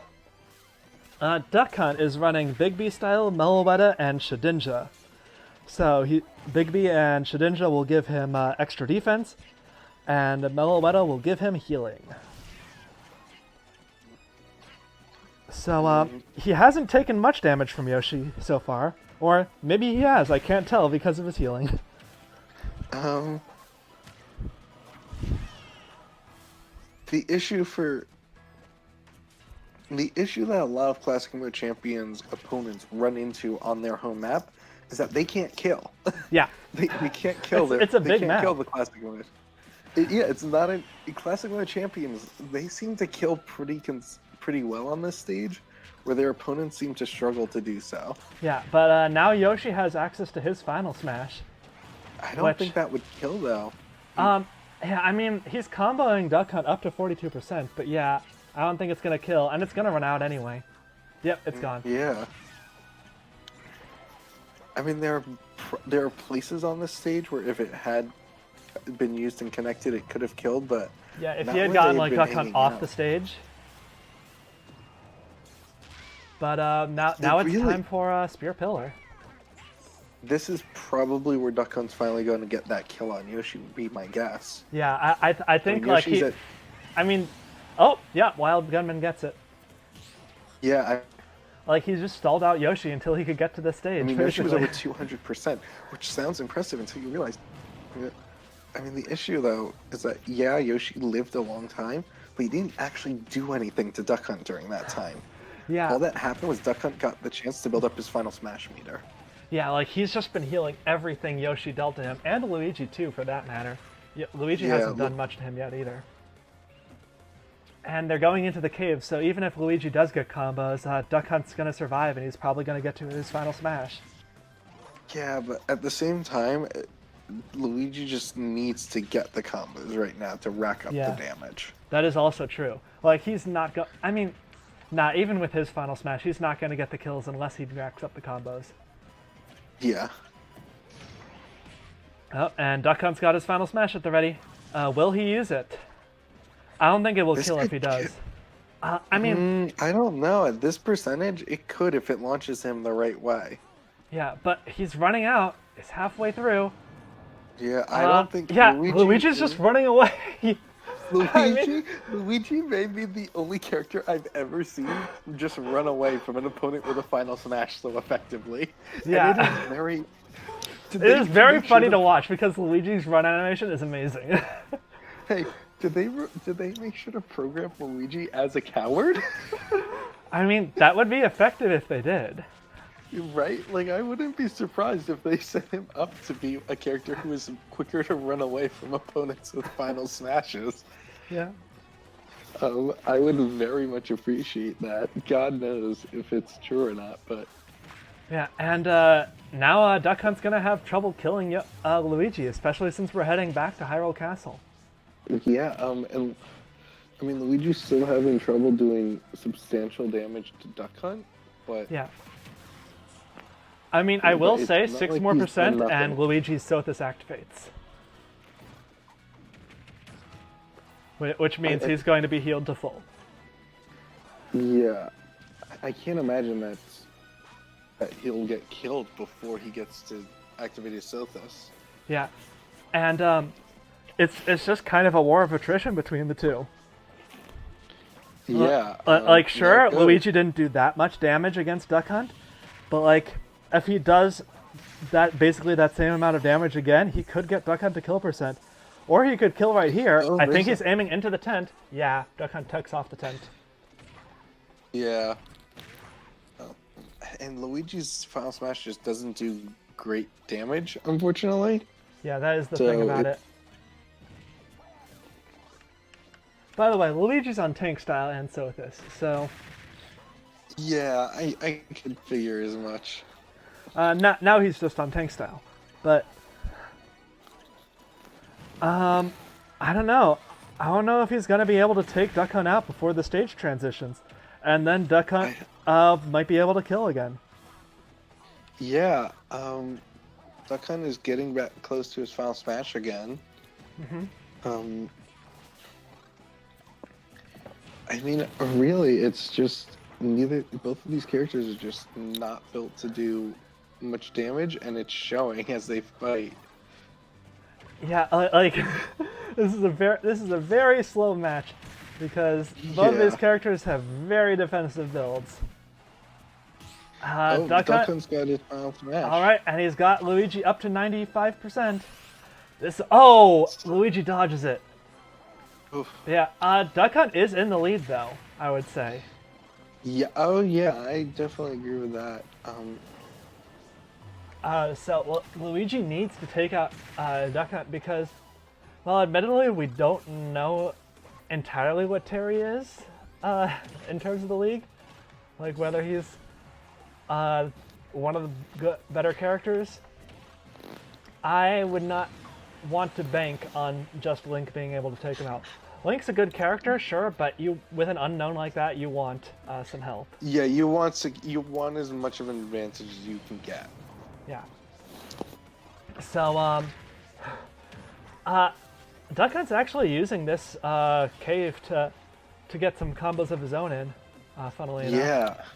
Duck Hunt is running Big B style, Meloetta, and Shedinja. So Big B and Shedinja will give him extra defense, and Meloetta will give him healing. So he hasn't taken much damage from Yoshi so far, or maybe he has. I can't tell because of his healing. The issue that a lot of Classic Mode Champions opponents run into on their home map is that they can't kill. Yeah. they can't kill. It's a big map. Kill the Classic Mode. It's not a Classic Mode Champions. They seem to kill pretty well on this stage, where their opponents seem to struggle to do so. Yeah, but now Yoshi has access to his final smash. I don't think that would kill though. Yeah, I mean, he's comboing Duck Hunt up to 42%, but yeah, I don't think it's gonna kill, and it's gonna run out anyway. Yep, it's gone. Yeah. I mean, there are places on this stage where if it had been used and connected, it could have killed, but yeah, if he had gotten like Duck Hunt off the stage. But now it's time for Spear Pillar. This is probably where Duck Hunt's finally going to get that kill on Yoshi, would be my guess. Yeah, I think like I mean, oh yeah, Wild Gunman gets it. Yeah, like he just stalled out Yoshi until he could get to the stage. I mean, Yoshi was over 200%, which sounds impressive until you realize. I mean, the issue though is that yeah, Yoshi lived a long time, but he didn't actually do anything to Duck Hunt during that time. Yeah. All that happened was Duck Hunt got the chance to build up his final smash meter. Yeah, like he's just been healing everything Yoshi dealt to him, and Luigi too, for that matter. Yeah, Luigi hasn't done much to him yet either. And they're going into the cave, so even if Luigi does get combos, Duck Hunt's gonna survive, and he's probably gonna get to his final smash. Yeah, but at the same time, Luigi just needs to get the combos right now to rack up the damage. That is also true. Like he's not I mean, even with his final smash, he's not gonna get the kills unless he racks up the combos. Yeah. Oh, and Duck Hunt's got his final smash at the ready. Will he use it? I don't think it will kill if he does. I mean... I don't know. At this percentage, it could if it launches him the right way. Yeah, but he's running out. It's halfway through. Yeah, I don't think... Yeah, Luigi's just running away. Luigi may be the only character I've ever seen just run away from an opponent with a final smash so effectively. Yeah. And it is very funny to watch because Luigi's run animation is amazing. Hey, did they make sure to program Luigi as a coward? I mean, that would be effective if they did. Right? Like, I wouldn't be surprised if they set him up to be a character who is quicker to run away from opponents with final smashes. Yeah. I would very much appreciate that. God knows if it's true or not, but... Yeah, and now Duck Hunt's gonna have trouble killing Luigi, especially since we're heading back to Hyrule Castle. Yeah, and... I mean, Luigi's still having trouble doing substantial damage to Duck Hunt, but... Yeah. I mean, I will But say it's not 6 like more he's percent done and nothing. Luigi's Sothis activates. Which means he's going to be healed to full. Yeah, I can't imagine that he'll get killed before he gets to activate his Sothis. Yeah. And it's just kind of a war of attrition between the two. Yeah. Like, sure, good. Luigi didn't do that much damage against Duck Hunt, but like, if he does basically that same amount of damage again, he could get Duck Hunt to kill percent. Or he could kill right here. Oh, I think he's aiming into the tent. Yeah, Duck Hunt takes off the tent. Yeah. Oh. And Luigi's Final Smash just doesn't do great damage, unfortunately. Yeah, that is the thing about it. By the way, Luigi's on tank style and Sothis, so... Yeah, I could figure as much. Now he's just on tank style. But... I don't know. I don't know if he's going to be able to take Duck Hunt out before the stage transitions. And then Duck Hunt might be able to kill again. Yeah, Duck Hunt is getting back close to his Final Smash again. Mm-hmm. I mean, really, it's just both of these characters are just not built to do much damage, and it's showing as they fight. Yeah, like this is a very slow match because both of these characters have very defensive builds. Duck Hunt's got his Final Smash. All right, and he's got Luigi up to 95%. Luigi dodges it. Oof. Yeah, Duck Hunt is in the lead though, I would say. Yeah. Oh yeah, I definitely agree with that. So Luigi needs to take out Duck Hunt because, well, admittedly, we don't know entirely what Terry is in terms of the league. Like whether he's one of the better characters. I would not want to bank on just Link being able to take him out. Link's a good character, sure, but with an unknown like that, you want some help. Yeah, you want as much of an advantage as you can get. Yeah. So, Duck Hunt's actually using this cave to get some combos of his own in, funnily enough.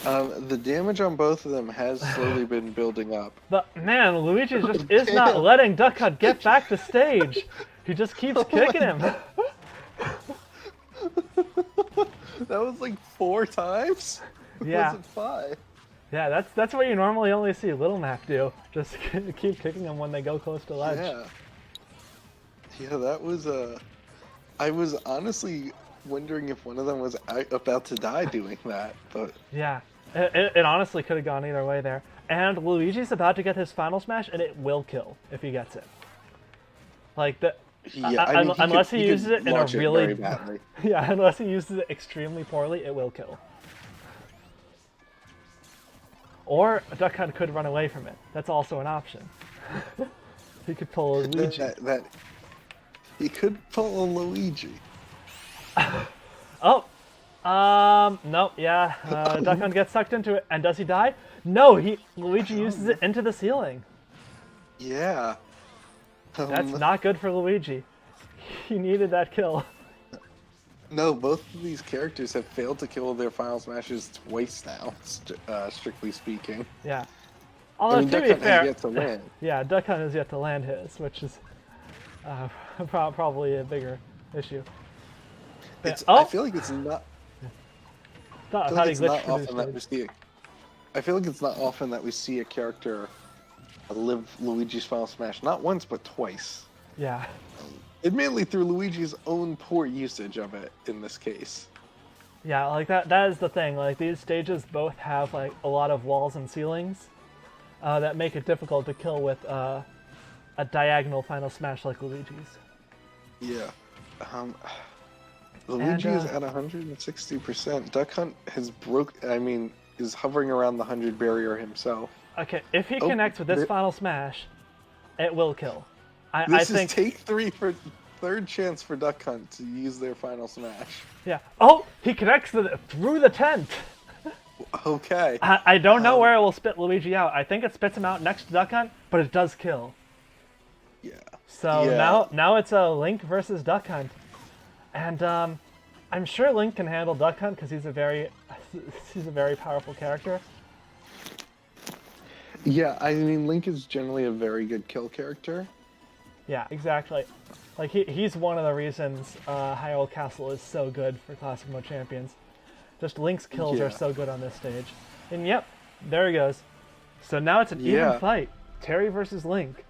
Yeah. The damage on both of them has slowly been building up. But man, Luigi just is not letting Duck Hunt get back to stage. He just keeps kicking him. That was like 4 times? Yeah. Was it 5? Yeah, that's what you normally only see Little Mac do. Just keep kicking them when they go close to ledge. Yeah, that was I was honestly wondering if one of them was about to die doing that, but... Yeah, it honestly could have gone either way there. And Luigi's about to get his Final Smash, and it will kill if he gets it. Like, unless he uses it in a really... badly. Yeah, unless he uses it extremely poorly, it will kill. Or Duck Hunt could run away from it. That's also an option. He could pull a Luigi. He could pull a Luigi. Nope, yeah. Duck Hunt gets sucked into it. And does he die? No, Luigi uses it into the ceiling. Yeah. That's not good for Luigi. He needed that kill. No, both of these characters have failed to kill their Final Smashes twice now, strictly speaking. Yeah. Although, to be fair, has yet to land. Yeah, Duck Hunt has yet to land his, which is probably a bigger issue. I feel like it's not. I feel like it's not often that we see. I feel like it's not often that we see a character live Luigi's Final Smash, not once but twice. Yeah. Admittedly, through Luigi's own poor usage of it in this case. Yeah, like that is the thing. Like, these stages both have like a lot of walls and ceilings that make it difficult to kill with a diagonal Final Smash like Luigi's. Yeah. Luigi is at 160%. Duck Hunt is hovering around the 100 barrier himself. Okay, if he connects with this Final Smash, it will kill. I think take 3 for third chance for Duck Hunt to use their Final Smash. Yeah. Oh, he connects through the tent. Okay. I don't know where it will spit Luigi out. I think it spits him out next to Duck Hunt, but it does kill. Yeah. So Yeah. now it's a Link versus Duck Hunt, and I'm sure Link can handle Duck Hunt because he's a very powerful character. Yeah, I mean, Link is generally a very good kill character. Yeah, exactly. Like he's one of the reasons Hyrule Castle is so good for Classic Mode Champions. Just Link's kills are so good on this stage. And yep, there he goes. So now it's an even fight. Terry versus Link.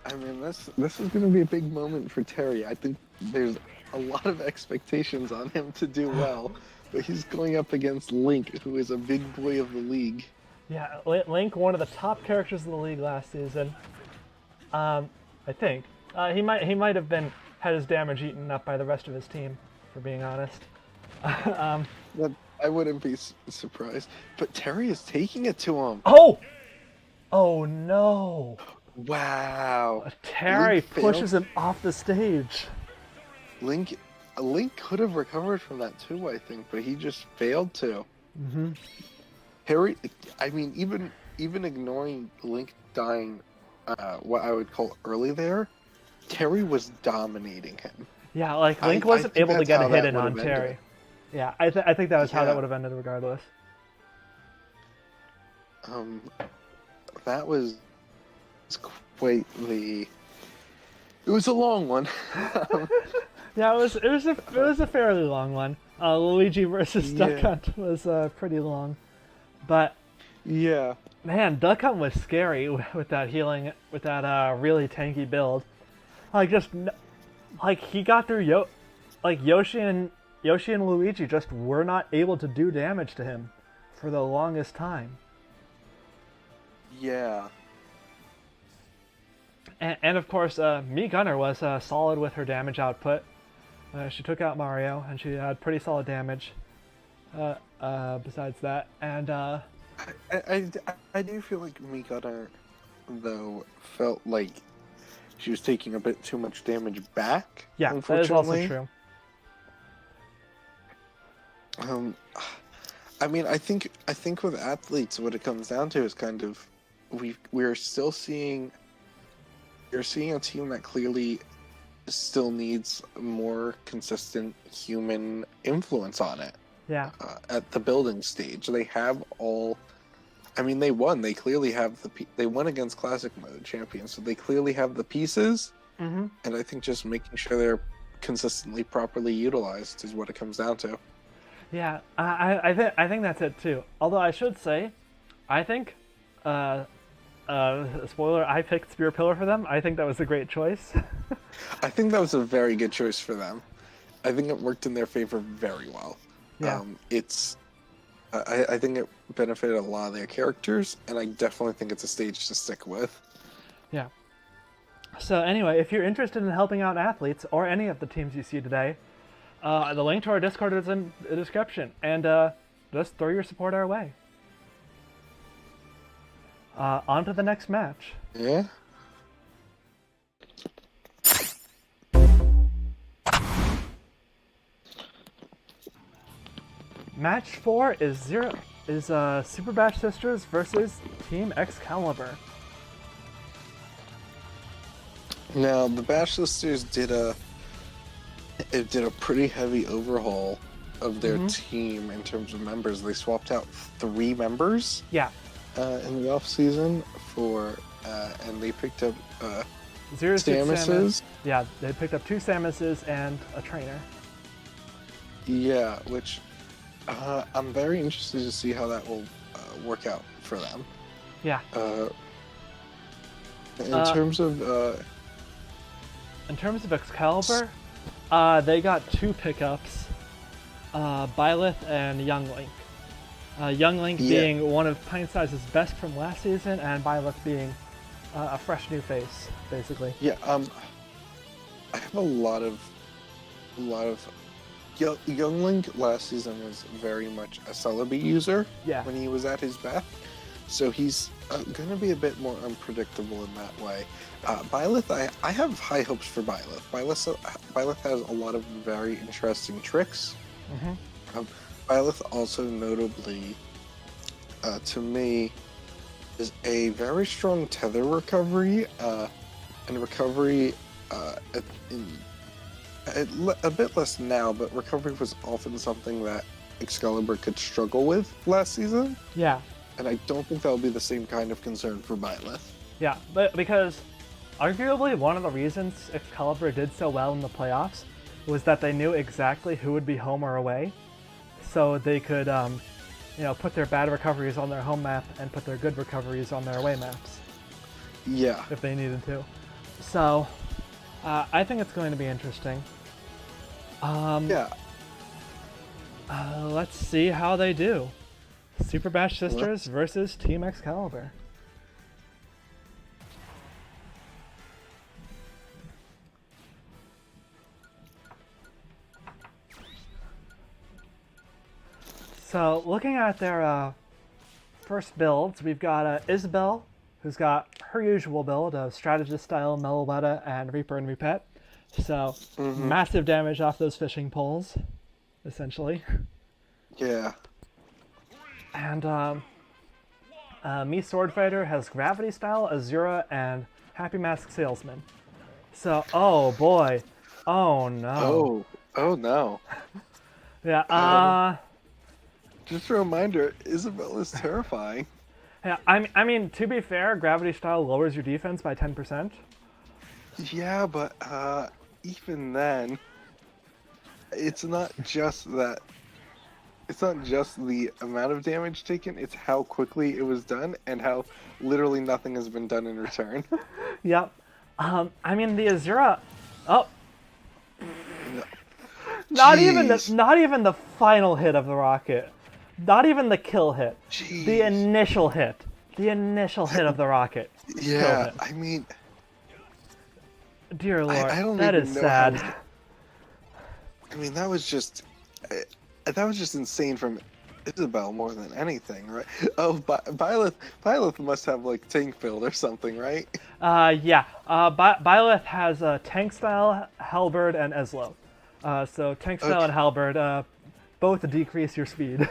I mean, this is going to be a big moment for Terry. I think there's a lot of expectations on him to do well, but he's going up against Link, who is a big boy of the league. Yeah, Link, one of the top characters in the league last season. I think he might have had his damage eaten up by the rest of his team, for being honest. I wouldn't be surprised. But Terry is taking it to him. Oh no! Wow. Terry pushes him off the stage. Link could have recovered from that too, I think, but he just failed to. Mm-hmm. Terry, I mean, even ignoring Link dying, what I would call early there, Terry was dominating him. Yeah, like Link wasn't able to get a hit in on Terry. Yeah, I think that was how that would have ended regardless. That was quite the. It was a long one. Yeah, it was a fairly long one. Luigi versus Duck Hunt was pretty long, but yeah, man, Duck Hunt was scary with that healing, with that really tanky build. Like he got through Yoshi and Luigi just were not able to do damage to him for the longest time. Yeah. And of course, Mii Gunner was solid with her damage output. She took out Mario, and she had pretty solid damage. Besides that, and I do feel like Mii Gunner, though, felt like she was taking a bit too much damage back. Yeah, that is also true. I mean, I think with athletes, what it comes down to is kind of we're still seeing. You're seeing a team that clearly still needs more consistent human influence on it. Yeah. At the building stage, they have all. I mean, they won. They clearly have they won against Classic Mode champions, so they clearly have the pieces. Mm-hmm. And I think just making sure they're consistently properly utilized is what it comes down to. Yeah, I think that's it too. Although I should say, I think, spoiler, I picked Spear Pillar for them. I think that was a great choice. I think that was a very good choice for them. I think it worked in their favor very well. Yeah. I think it benefited a lot of their characters, and I definitely think it's a stage to stick with. Yeah. So anyway, if you're interested in helping out athletes or any of the teams you see today, the link to our Discord is in the description, and just throw your support our way. On to the next match. Yeah. Match 4 is Super Bash Sisters versus Team Excalibur. Now the Bash Sisters did a pretty heavy overhaul of their team in terms of members. They swapped out 3 members. Yeah. In the off season and they picked up Samuses. Yeah, they picked up 2 Samuses and a trainer. Yeah, which I'm very interested to see how that will work out for them. Yeah. In terms of Excalibur, they got 2 pickups, Byleth and Young Link. Young Link being one of Pintsize's best from last season, and Byleth being a fresh new face, basically. Yeah. I have a lot of Young Link last season was very much a Celebi user. Yeah. When he was at his best, so he's going to be a bit more unpredictable in that way. Byleth, I have high hopes for Byleth. Byleth has a lot of very interesting tricks. Mm-hmm. Byleth also notably, to me, is a very strong tether recovery, and recovery a bit less now, but recovery was often something that Excalibur could struggle with last season. Yeah. And I don't think that'll be the same kind of concern for Byleth. Yeah, but because arguably one of the reasons Excalibur did so well in the playoffs was that they knew exactly who would be home or away, so they could, put their bad recoveries on their home map and put their good recoveries on their away maps. Yeah. If they needed to. So, I think it's going to be interesting. Yeah. Let's see how they do. Super Bash Sisters versus Team Excalibur. So, looking at their first builds, we've got Isabel, who's got her usual build of Strategist style, Meloetta, and Reaper and Repet. So, massive damage off those fishing poles, essentially. Yeah. And me Swordfighter has Gravity Style, Azura, and Happy Mask Salesman. So, oh boy. Oh no. Oh no. Yeah, just a reminder, Isabel is terrifying. Yeah, I mean, to be fair, Gravity Style lowers your defense by 10%. Yeah, but even then, it's not just that. It's not just the amount of damage taken, it's how quickly it was done and how literally nothing has been done in return. Yep. I mean, the Azura... Oh. No. Not even the final hit of the rocket. Not even the kill hit. Jeez. The initial hit. The initial hit of the rocket. Yeah, I mean... Dear Lord, I don't that even is know sad. I mean, that was just insane from Isabel more than anything, right? Oh, Byleth must have like tank build or something, right? Yeah. Byleth has tank style, halberd, and Eslo. So tank style and halberd both decrease your speed.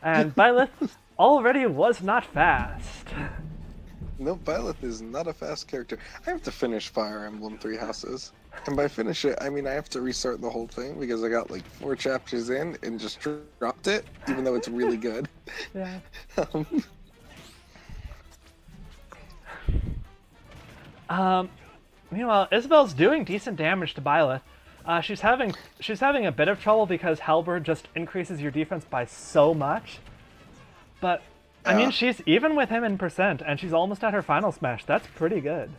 And Byleth already was not fast. No, Byleth is not a fast character. I have to finish Fire Emblem Three Houses. And by finish it, I mean I have to restart the whole thing because I got like 4 chapters in and just dropped it, even though it's really good. Yeah. Meanwhile, Isabel's doing decent damage to Byleth. She's having a bit of trouble because Halberd just increases your defense by so much. But I mean, she's even with him in percent, and she's almost at her final smash. That's pretty good.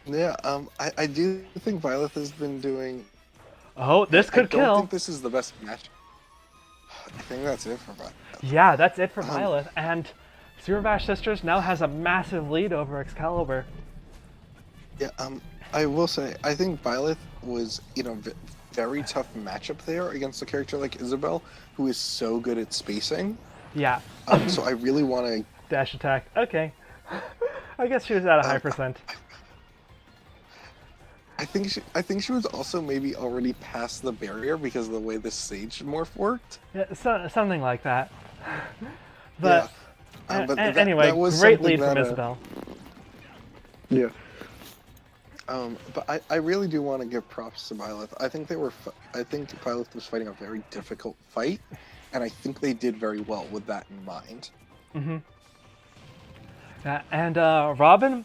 Yeah, I do think Byleth has been doing... Oh, this could kill. I don't think this is the best match. I think that's it for Byleth. Yeah, that's it for Byleth. And Super Bash Sisters now has a massive lead over Excalibur. Yeah, I will say, I think Byleth was, very tough matchup there against a character like Isabel, who is so good at spacing. Yeah. So I really want to... Dash attack. Okay. I guess she was at a high percent. I think she was also maybe already past the barrier because of the way the stage morph worked. Yeah, something like that. But, yeah. But anyway, that was great lead that, from Isabel. Yeah. But I really do want to give props to Byleth. I think Byleth was fighting a very difficult fight, and I think they did very well with that in mind. Mm-hmm. Yeah, and Robin,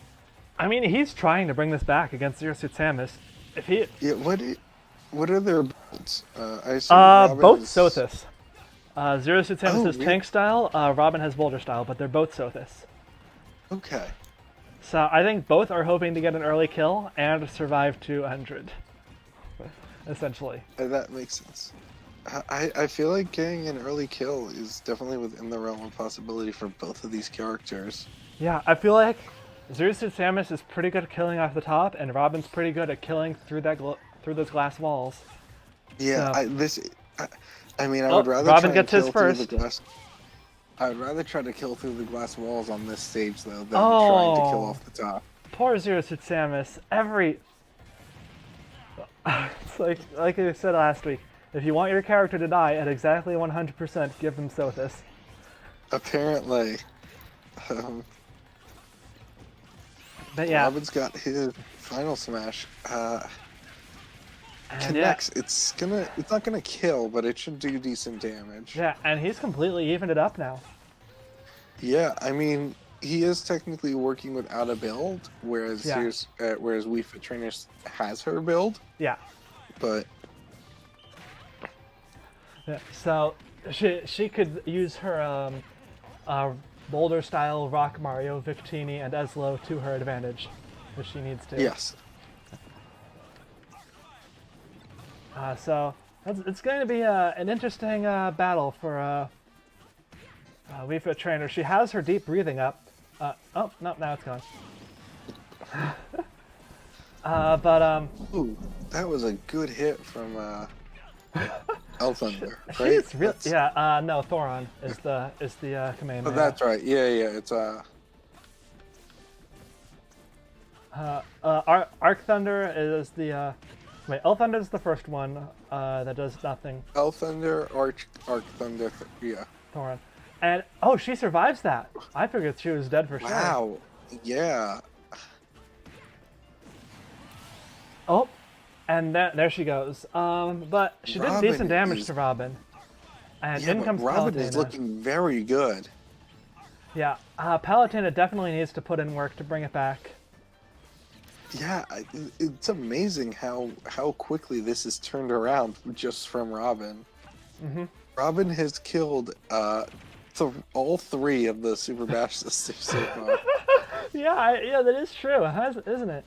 I mean, he's trying to bring this back against Zero Suit Samus. If he... Yeah, what are their builds? I assume both is... Sothis. Zero Suit Samus is really? tank style, Robin has boulder style, but they're both Sothis. Okay. So I think both are hoping to get an early kill and survive to 100, essentially. That makes sense. I feel like getting an early kill is definitely within the realm of possibility for both of these characters. Yeah, I feel like Zero Suit Samus is pretty good at killing off the top, and Robin's pretty good at killing through those glass walls. Yeah, so. I mean, I would rather Robin try gets and his kill first. through the glass. I would rather try to kill through the glass walls on this stage though than trying to kill off the top. Poor Zero Suit Samus. It's like I said last week. If you want your character to die at exactly 100%, give them Sothis. Apparently. But yeah. Robin's got his final smash. And connects. Yeah. It's not gonna kill, but it should do decent damage. Yeah, and he's completely evened it up now. Yeah, I mean, he is technically working without a build, whereas whereas Wii Fit Trainers has her build. Yeah. But yeah, so she could use her Boulder style Rock Mario, Victini, and Eslo to her advantage if she needs to. Yes. So it's going to be an interesting battle for Wii Fit Trainer. She has her deep breathing up. Oh no, now it's gone. Ooh, that was a good hit from Elthunder, right? She's real. Yeah. No, Thoron is the command. Oh, that's right. Yeah. It's Arc Thunder is the. Wait, Elthunder is the first one that does nothing. Elthunder, Arc Thunder, yeah. Thoron. And, oh, she survives that. I figured she was dead for sure. Wow, yeah. Oh, and there she goes. But she did decent damage to Robin. And in comes Robin Palutena. is looking very good. Yeah, Palutena definitely needs to put in work to bring it back. Yeah, it's amazing how quickly this is turned around just from Robin. Mm-hmm. Robin has killed all three of the Super Bash sisters so far. yeah, that is true, isn't it?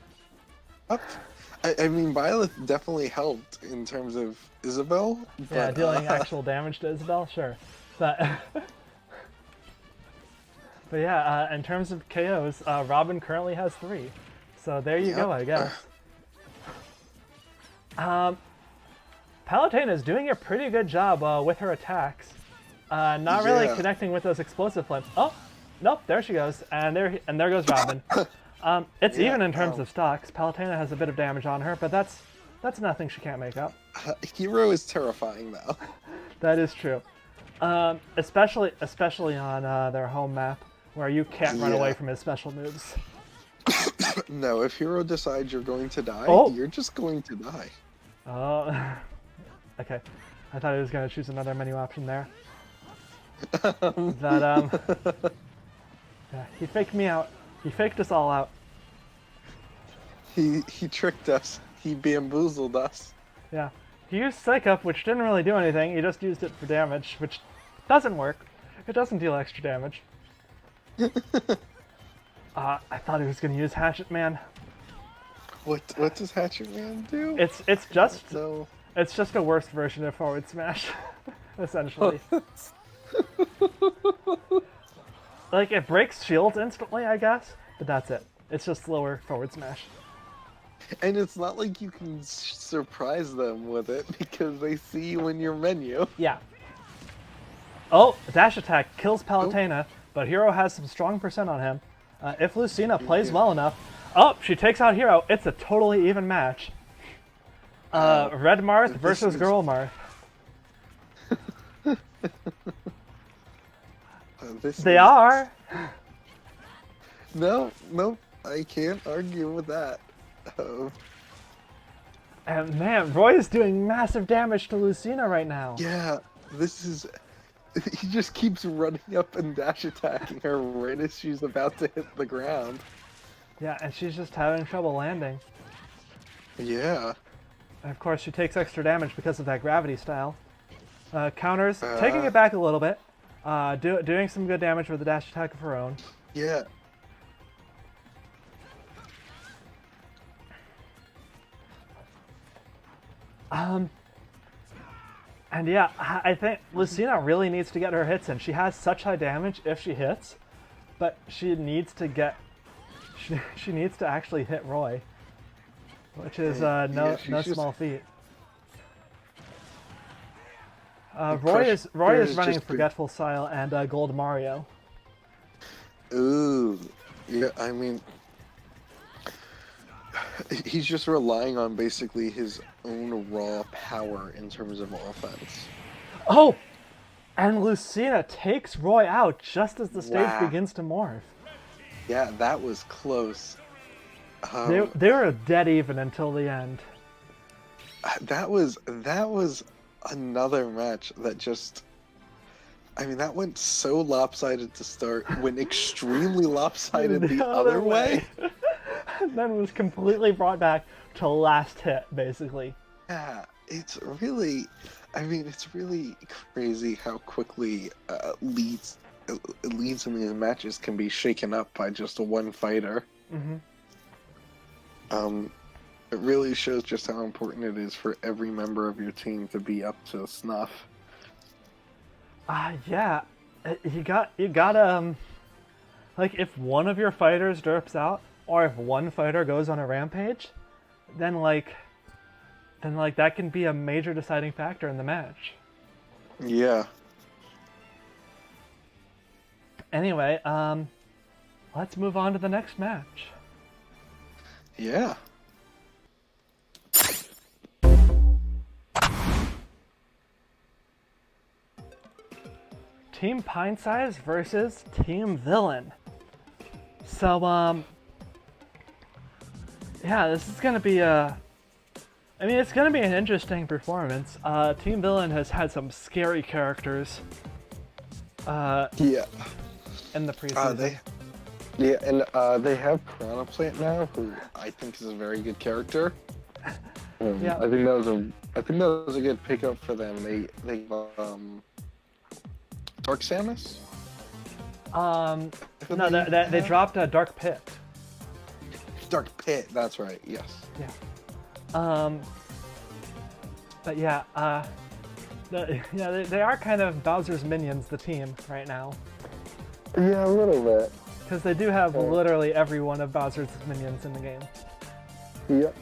I mean, Violet definitely helped in terms of Isabelle. But, yeah, dealing actual damage to Isabelle, sure. But but yeah, in terms of KOs, Robin currently has 3. So there you go, I guess. Palutena is doing a pretty good job with her attacks. Not really connecting with those explosive flames. Oh, nope, there she goes. And there goes Robin. It's even in terms of stocks. Palutena has a bit of damage on her, but that's nothing she can't make up. Hero is terrifying, though. That is true. Especially on their home map, where you can't run away from his special moves. No, if Hero decides you're going to die, you're just going to die. Oh, okay. I thought he was going to choose another menu option there. But, yeah, he faked me out. He faked us all out. He tricked us. He bamboozled us. Yeah. He used Psych Up, which didn't really do anything. He just used it for damage, which doesn't work. It doesn't deal extra damage. I thought he was going to use Hatchet Man. What does Hatchet Man do? It's just a worse version of Forward Smash, essentially. Like, it breaks shields instantly, I guess, but that's it. It's just slower Forward Smash. And it's not like you can surprise them with it because they see you in your menu. Yeah. Oh, dash attack kills Palutena, but Hero has some strong percent on him. If Lucina plays well enough... Oh, she takes out Hero. It's a totally even match. Red Marth versus Girl Marth. They are! No, I can't argue with that. And man, Roy is doing massive damage to Lucina right now. Yeah, this is... He just keeps running up and dash attacking her right as she's about to hit the ground. Yeah, and she's just having trouble landing. Yeah. And of course, she takes extra damage because of that gravity style. Counters, taking it back a little bit. Doing some good damage with the dash attack of her own. Yeah. And yeah, I think Lucina really needs to get her hits in. She has such high damage if she hits, but she needs to get... She needs to actually hit Roy, which is no small feat. Roy is running Forgetful Style and Gold Mario. Ooh, yeah. I mean, He's just relying on basically his own raw power in terms of offense. Oh! And Lucina takes Roy out just as the stage Wow. begins to morph. Yeah, that was close. They were dead even until the end. That was another match that just... I mean, that went so lopsided to start, went extremely lopsided the other way. And then was completely brought back to last hit, basically. Yeah, it's really crazy how quickly leads in these matches can be shaken up by just one fighter. Mm-hmm. It really shows just how important it is for every member of your team to be up to snuff. Yeah, you got like if one of your fighters derps out, or if one fighter goes on a rampage, then that can be a major deciding factor in the match. Yeah. Anyway, let's move on to the next match. Yeah. Team Pintsize versus Team Villain. So, yeah, this is gonna be it's gonna be an interesting performance. Team Villain has had some scary characters. Yeah. In the preseason. They have Piranha Plant now, who I think is a very good character. Yeah. I think that was a good pickup for them. They Dark Samus? No, they dropped a Dark Pit. Dark Pit, that's right, yes. Yeah. But yeah, they are kind of Bowser's minions, the team, right now. Yeah, a little bit. Because they do have literally every one of Bowser's minions in the game. Yep.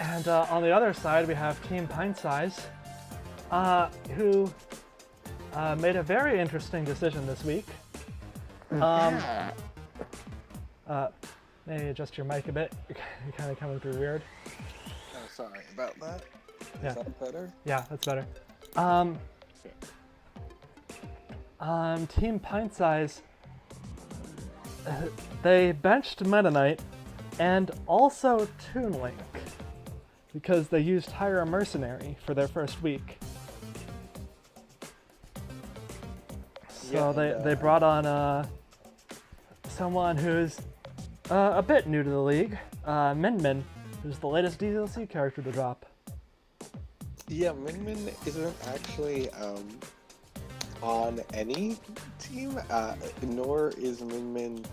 And on the other side, we have Team Pintsize, who made a very interesting decision this week. Maybe adjust your mic a bit. You're kind of coming through weird. Oh, sorry about that. Yeah. Is that better? Yeah, that's better. Team Pintsize, they benched Meta Knight and also Toon Link because they used Hire a Mercenary for their first week. So they brought on someone who's a bit new to the league, Min Min, who's the latest DLC character to drop. Yeah, Min Min isn't actually on any team, nor is Min Min.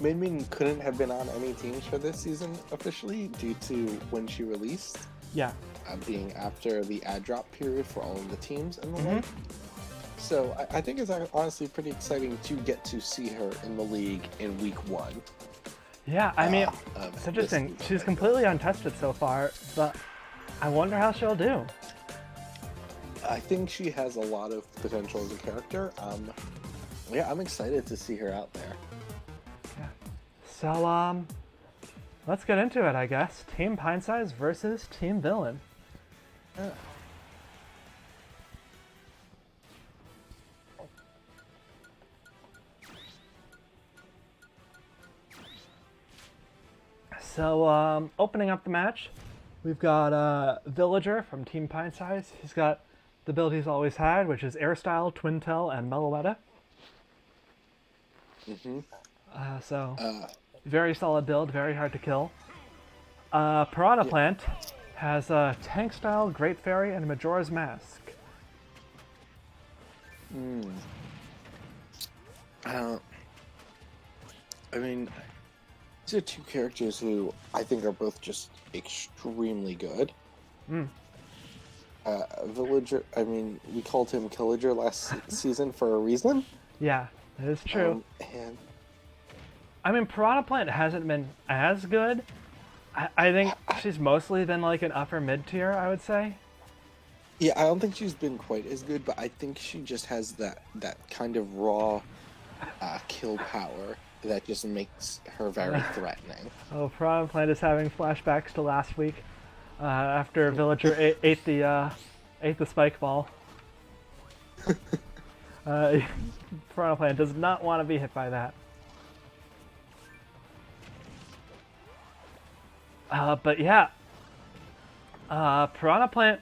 Min Min couldn't have been on any teams for this season officially due to when she released. Yeah. Being after the ad drop period for all of the teams in the league. So I think it's honestly pretty exciting to get to see her in the league in week 1. Yeah, I mean, it's interesting. She's completely untested so far, but I wonder how she'll do. I think she has a lot of potential as a character. Yeah, I'm excited to see her out there. Yeah. So, let's get into it, I guess. Team Pintsize versus Team Villain. Yeah. So, opening up the match, we've got Villager from Team Pintsize. He's got the build he's always had, which is Airstyle, Twin Tail, and Meloetta. Very solid build, very hard to kill. Piranha Plant has Tank Style, Great Fairy, and Majora's Mask. I mean, these are two characters who I think are both just extremely good. Villager, I mean, we called him Killager last season for a reason. Yeah, that is true. And I mean, Piranha Plant hasn't been as good. I think she's mostly been like an upper mid tier, I would say. Yeah, I don't think she's been quite as good, but I think she just has that kind of raw kill power that just makes her very threatening. Oh, Piranha Plant is having flashbacks to last week after Villager ate the spike ball. Piranha Plant does not want to be hit by that. But yeah, Piranha Plant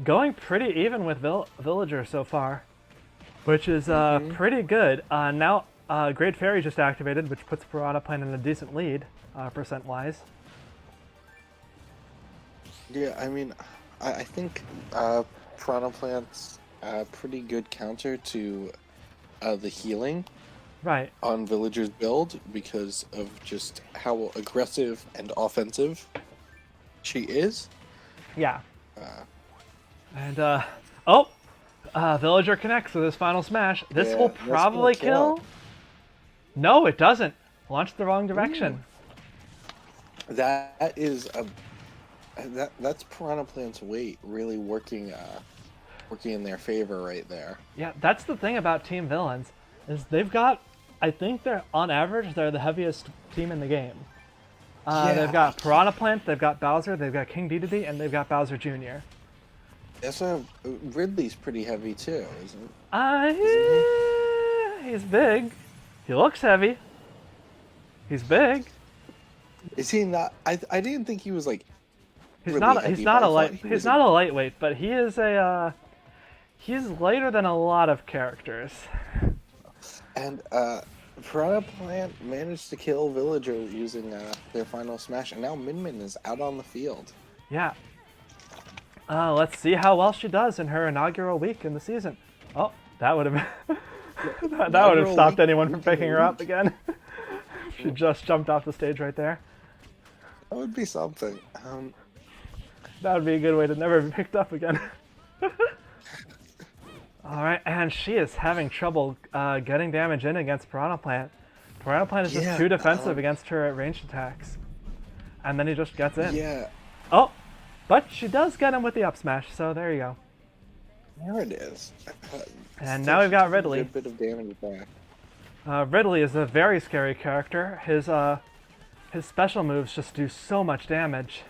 going pretty even with Villager so far, which is pretty good. Now, Great Fairy just activated, which puts Piranha Plant in a decent lead, percent-wise. Yeah, I mean, I think Piranha Plant's a pretty good counter to the healing Right. on Villager's build because of just how aggressive and offensive she is. Yeah. Villager connects with his final smash. This will probably kill. No, it doesn't. Launched the wrong direction. That is that's Piranha Plant's weight really working in their favor right there. Yeah, that's the thing about Team Villains is they've got. I think they're on average they're the heaviest team in the game. They've got Piranha Plant, they've got Bowser, they've got King Dedede, and they've got Bowser Jr. Ridley's pretty heavy too, isn't he? He's big. He looks heavy. He's big. Is he not? I didn't think he was like. He's really not. heavy, He's not a light. he's not a lightweight, but he is a. He's lighter than a lot of characters. And Piranha Plant managed to kill Villager using their final smash, and now Min Min is out on the field. Yeah. Let's see how well she does in her inaugural week in the season. Oh, that would have that would have stopped anyone from picking her up again. She just jumped off the stage right there. That would be something. That would be a good way to never be picked up again. Alright, and she is having trouble getting damage in against Piranha Plant. Piranha Plant is just too defensive against her ranged attacks. And then he just gets in. Yeah. Oh, but she does get him with the up smash, so there you go. There it is. And now we've got Ridley. A good bit of damage back. Ridley is a very scary character. His special moves just do so much damage.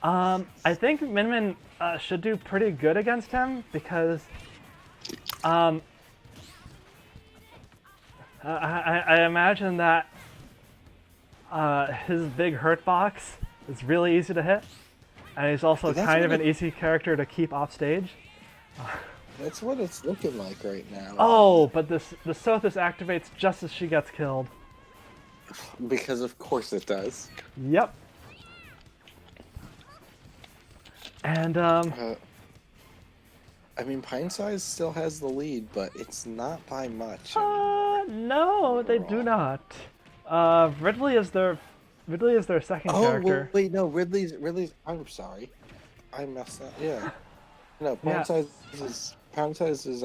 I think Min Min should do pretty good against him because I imagine that his big hurt box is really easy to hit, and he's also kind of an easy character to keep off stage. That's what it's looking like right now. Oh, but the Sothis activates just as she gets killed. Because of course it does. Yep. And I mean, Pintsize still has the lead, but it's not by much. No, they do not. Ridley is their second character. Oh, wait, no, Ridley's. I'm sorry, I messed up. Yeah. No, Pintsize is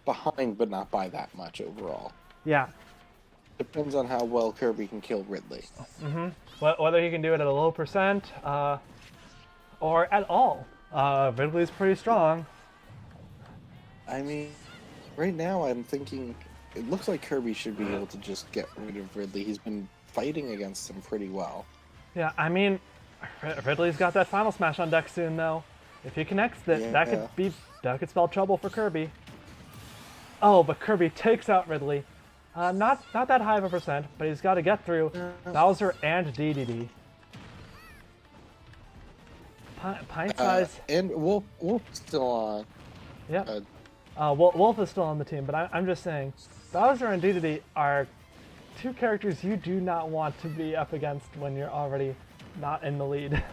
behind, but not by that much overall. Yeah. Depends on how well Kirby can kill Ridley. Whether he can do it at a low percent, or at all. Ridley's pretty strong. I mean, right now I'm thinking it looks like Kirby should be able to just get rid of Ridley. He's been fighting against him pretty well. Yeah, I mean, Ridley's got that final smash on deck soon, though. If he connects that could spell trouble for Kirby. Oh, but Kirby takes out Ridley. Not that high of a percent, but he's got to get through Bowser and Dedede. Pintsize. And Wolf's still on. Yep. Wolf is still on the team, but I'm just saying, Bowser and Dedede are two characters you do not want to be up against when you're already not in the lead.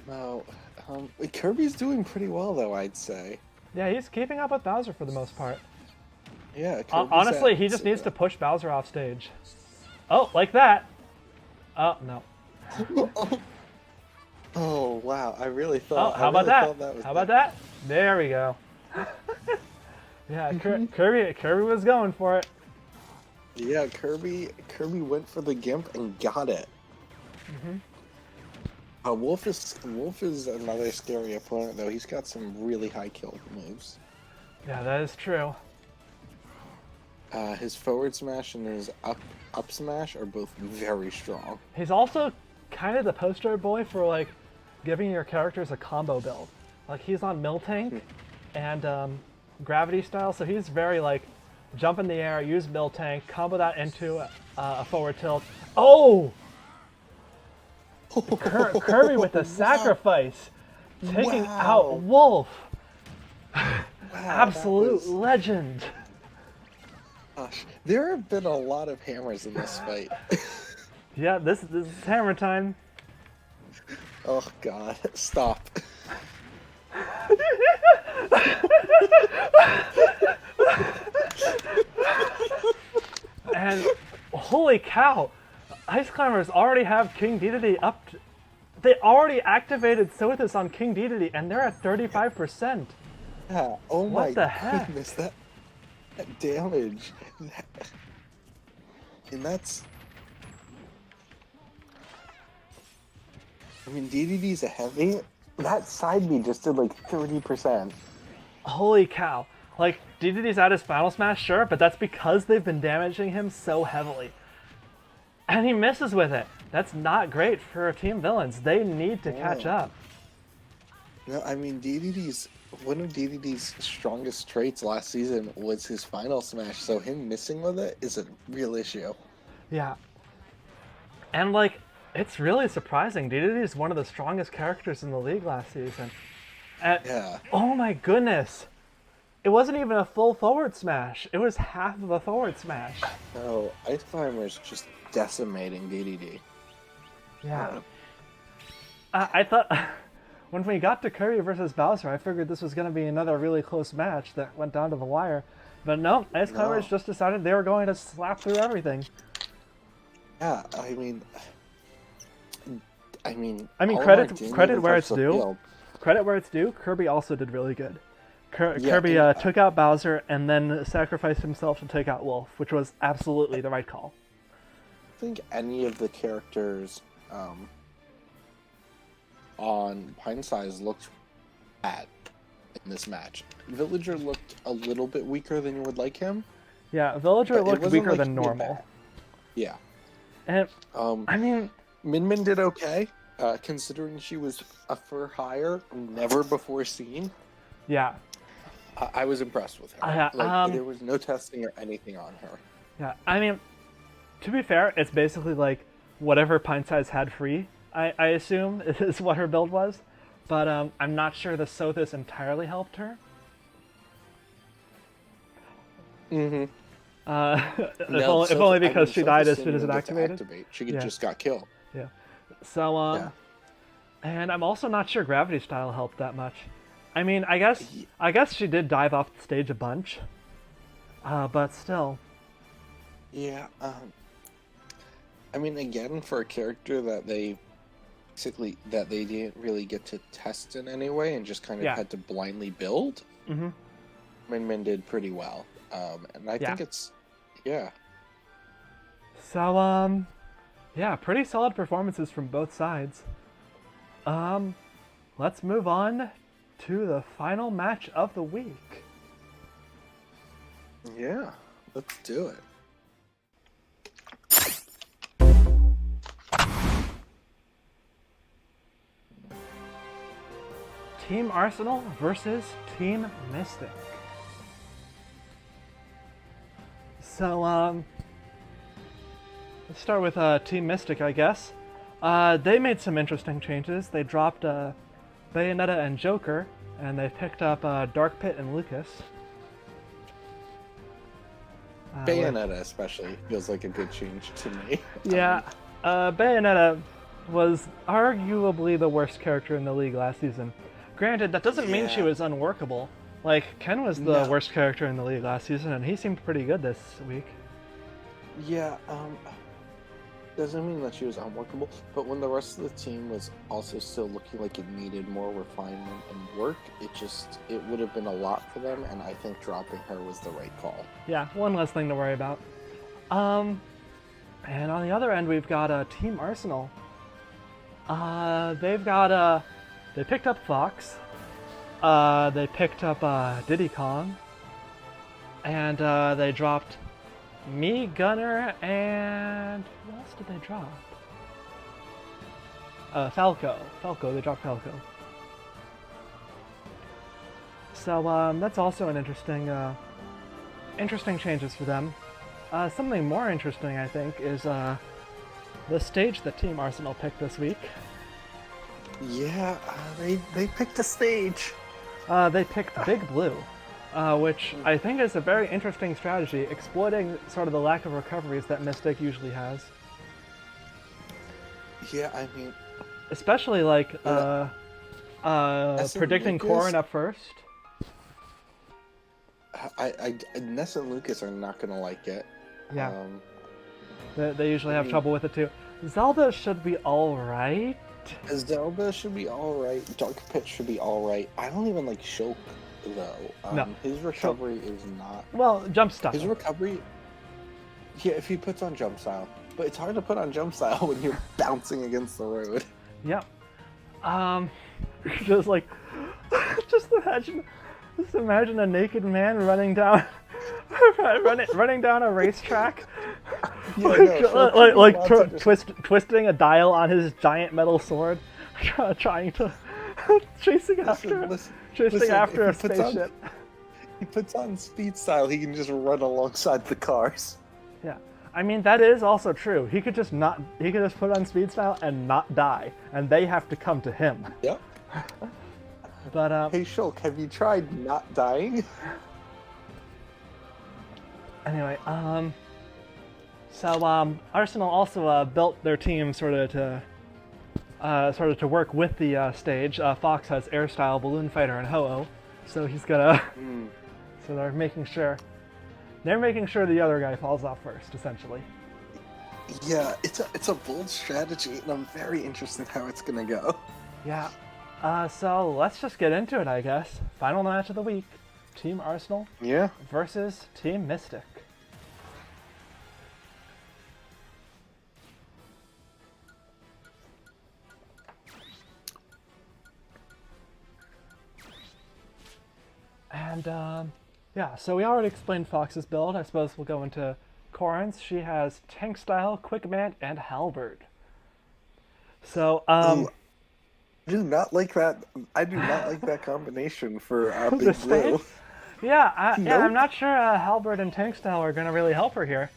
No, Kirby's doing pretty well though, I'd say. Yeah, he's keeping up with Bowser for the most part. Yeah. Honestly, he just needs to push Bowser off stage. Oh, like that. Oh no. Oh wow! I really thought. Oh, how about that? How about that? There we go. Yeah, Kirby was going for it. Yeah, Kirby went for the Gimp and got it. Wolf is another scary opponent though. He's got some really high kill moves. Yeah, that is true. His forward smash and his up smash are both very strong. He's also kind of the poster boy for like giving your characters a combo build. Like he's on Miltank and gravity style, so he's very like jump in the air, use Miltank, combo that into a forward tilt. Oh! Kirby with the sacrifice, taking out Wolf. Absolute legend. Gosh, there have been a lot of hammers in this fight. Yeah, this is hammer time. Oh God, stop. And holy cow, Ice Climbers already have King Dedede up. They already activated Sothis on King Dedede, and they're at 35%. Yeah. Oh my what the heck? goodness, that damage. And that's. I mean, DDD's a heavy. That side B just did like 30%. Holy cow. Like, DDD's at his final smash, sure, but that's because they've been damaging him so heavily. And he misses with it. That's not great for Team Villains. They need to catch up. No, I mean, one of DDD's strongest traits last season was his final smash, so him missing with it is a real issue. Yeah. And, like, it's really surprising. DDD is one of the strongest characters in the league last season. And, yeah. Oh my goodness. It wasn't even a full forward smash. It was half of a forward smash. No, Ice Climber's just decimating DDD. Yeah. I thought when we got to Kirby versus Bowser, I figured this was going to be another really close match that went down to the wire. But no, Ice Climbers just decided they were going to slap through everything. Yeah, I mean, credit where it's due. Credit where it's due. Kirby also did really good. Kirby took out Bowser and then sacrificed himself to take out Wolf, which was absolutely the right call. I think any of the characters on Pintsize looked bad in this match. Villager looked a little bit weaker than you would like him. Yeah, Villager looked weaker than normal. Yeah. And I mean, Min did okay, considering she was a fur hire, never before seen. Yeah. I was impressed with her. There was no testing or anything on her. Yeah, I mean, to be fair, it's basically like whatever Pintsize had free, I assume, is what her build was. But I'm not sure the Sothis entirely helped her. Mm-hmm. If only because she died as soon as it activated. She just got killed. Yeah. So, and I'm also not sure Gravity Style helped that much. I mean, I guess she did dive off the stage a bunch, but still. Yeah. I mean, again, for a character that they didn't really get to test in any way and just kind of had to blindly build. Mm-hmm. Min did pretty well, and I think it's So, pretty solid performances from both sides. Let's move on to the final match of the week. Yeah, let's do it. Team Arsenal versus Team Mystic. So, let's start with Team Mystic, I guess. They made some interesting changes. They dropped Bayonetta and Joker, and they picked up Dark Pit and Lucas. Bayonetta especially feels like a good change to me. Yeah, Bayonetta was arguably the worst character in the league last season. Granted, that doesn't mean she was unworkable. Like, Ken was the worst character in the league last season, and he seemed pretty good this week. Yeah, doesn't mean that she was unworkable, but when the rest of the team was also still looking like it needed more refinement and work, it would have been a lot for them, and I think dropping her was the right call. Yeah, one less thing to worry about. And on the other end, we've got Team Arsenal. They picked up Fox. They picked up Diddy Kong. And they dropped Me, Gunner, and what else did they drop? Falco. They dropped Falco. So that's also an interesting changes for them. Something more interesting, I think, is the stage that Team Arsenal picked this week. Yeah, they picked a stage. They picked Big Blue, which I think is a very interesting strategy, exploiting sort of the lack of recoveries that Mystic usually has. Yeah, I mean... Especially, like, predicting Corrin up first. Ness and Lucas are not going to like it. Yeah. They usually have trouble with it, too. Zelda should be alright. Zelda should be alright. Dark Pit should be alright. I don't even like Shulk, though. No. His recovery is not... Well, jump style. His recovery... Yeah, if he puts on jump style. But it's hard to put on jump style when you're bouncing against the road. Yep. Just like... just imagine a naked man running down... running down a racetrack. Yeah, twisting a dial on his giant metal sword, trying to chasing after a spaceship. He puts on speed style. He can just run alongside the cars. Yeah, I mean that is also true. He could just put on speed style and not die, and they have to come to him. Yep. But hey Shulk, have you tried not dying? Anyway, so Arsenal also built their team sort of to work with the stage. Fox has Air Style, Balloon Fighter, and Ho-Oh, so he's gonna. So they're making sure the other guy falls off first, essentially. Yeah, it's a bold strategy, and I'm very interested how it's gonna go. Yeah. So let's just get into it, I guess. Final match of the week: Team Arsenal. Yeah. Versus Team Mystic. And, yeah, so we already explained Fox's build. I suppose we'll go into Corrin's. She has Tank Style, Quick Mant, and Halberd. So, I do not like that. I do not like that combination for Big Blue. Yeah, I'm not sure Halberd and Tank Style are going to really help her here.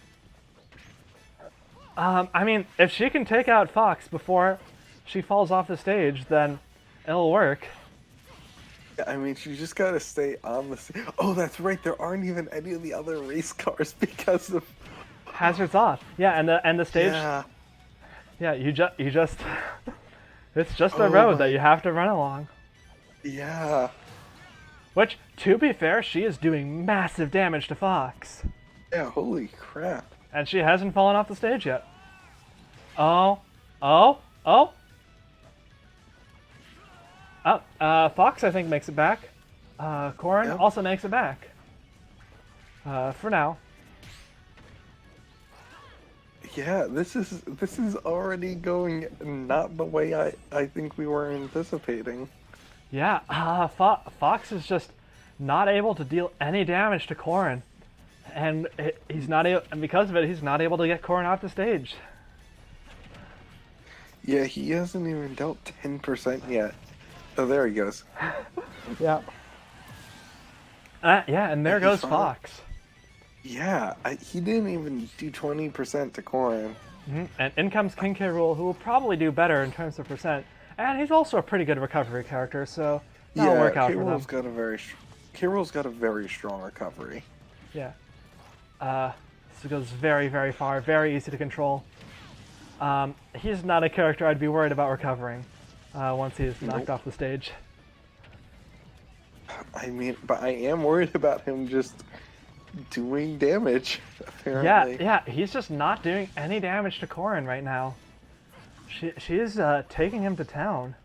I mean, if she can take out Fox before she falls off the stage, then it'll work. I mean, she just gotta stay on the... Oh, that's right. There aren't even any of the other race cars because of... Hazards off. Yeah, and the stage... Yeah, you just... It's just a road that you have to run along. Yeah. Which, to be fair, she is doing massive damage to Fox. Yeah, holy crap. And she hasn't fallen off the stage yet. Oh. Fox, I think, makes it back. Corrin also makes it back. For now. Yeah, this is already going not the way I think we were anticipating. Yeah, Fox is just not able to deal any damage to Corrin. And because of it, he's not able to get Corrin off the stage. Yeah, he hasn't even dealt 10% yet. Oh, there he goes. Yeah. Yeah, and there goes Fox. Yeah, he didn't even do 20% to Corrin. Mm-hmm. And in comes King K. Rool, who will probably do better in terms of percent. And he's also a pretty good recovery character, so that'll work out for them. K. Rool's got a very strong recovery. Yeah. So it goes very, very far, very easy to control. He's not a character I'd be worried about recovering once he's knocked off the stage. I mean, but I am worried about him just doing damage, apparently. Yeah, he's just not doing any damage to Corrin right now. She's taking him to town.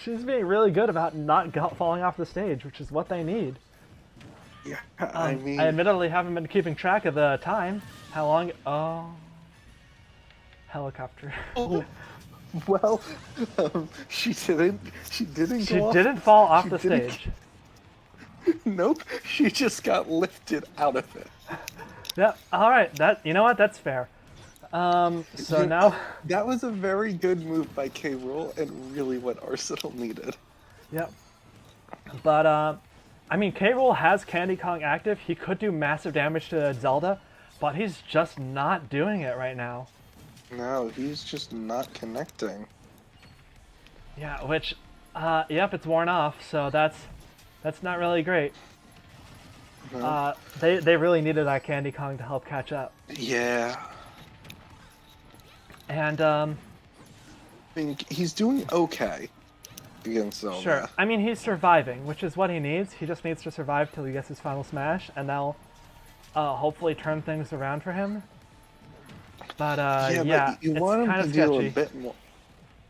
She's being really good about not falling off the stage, which is what they need. Yeah, I mean... I admittedly haven't been keeping track of the time. How long... Oh... Helicopter. Oh, well, she didn't fall off the stage. Nope, she just got lifted out of it. Yep. All right. You know what? That's fair. So now. That was a very good move by K. Rool and really what Arsenal needed. Yep. But I mean, K. Rool has Candy Kong active. He could do massive damage to Zelda, but he's just not doing it right now. No, he's just not connecting. Yeah. Which, yep, it's worn off. So that's not really great. No. They really needed that Candy Kong to help catch up. Yeah. And I mean, he's doing okay against Zelda. Sure. I mean, he's surviving, which is what he needs. He just needs to survive till he gets his final smash, and that'll hopefully turn things around for him. But yeah, but you it's want him kind to of deal sketchy. a bit more.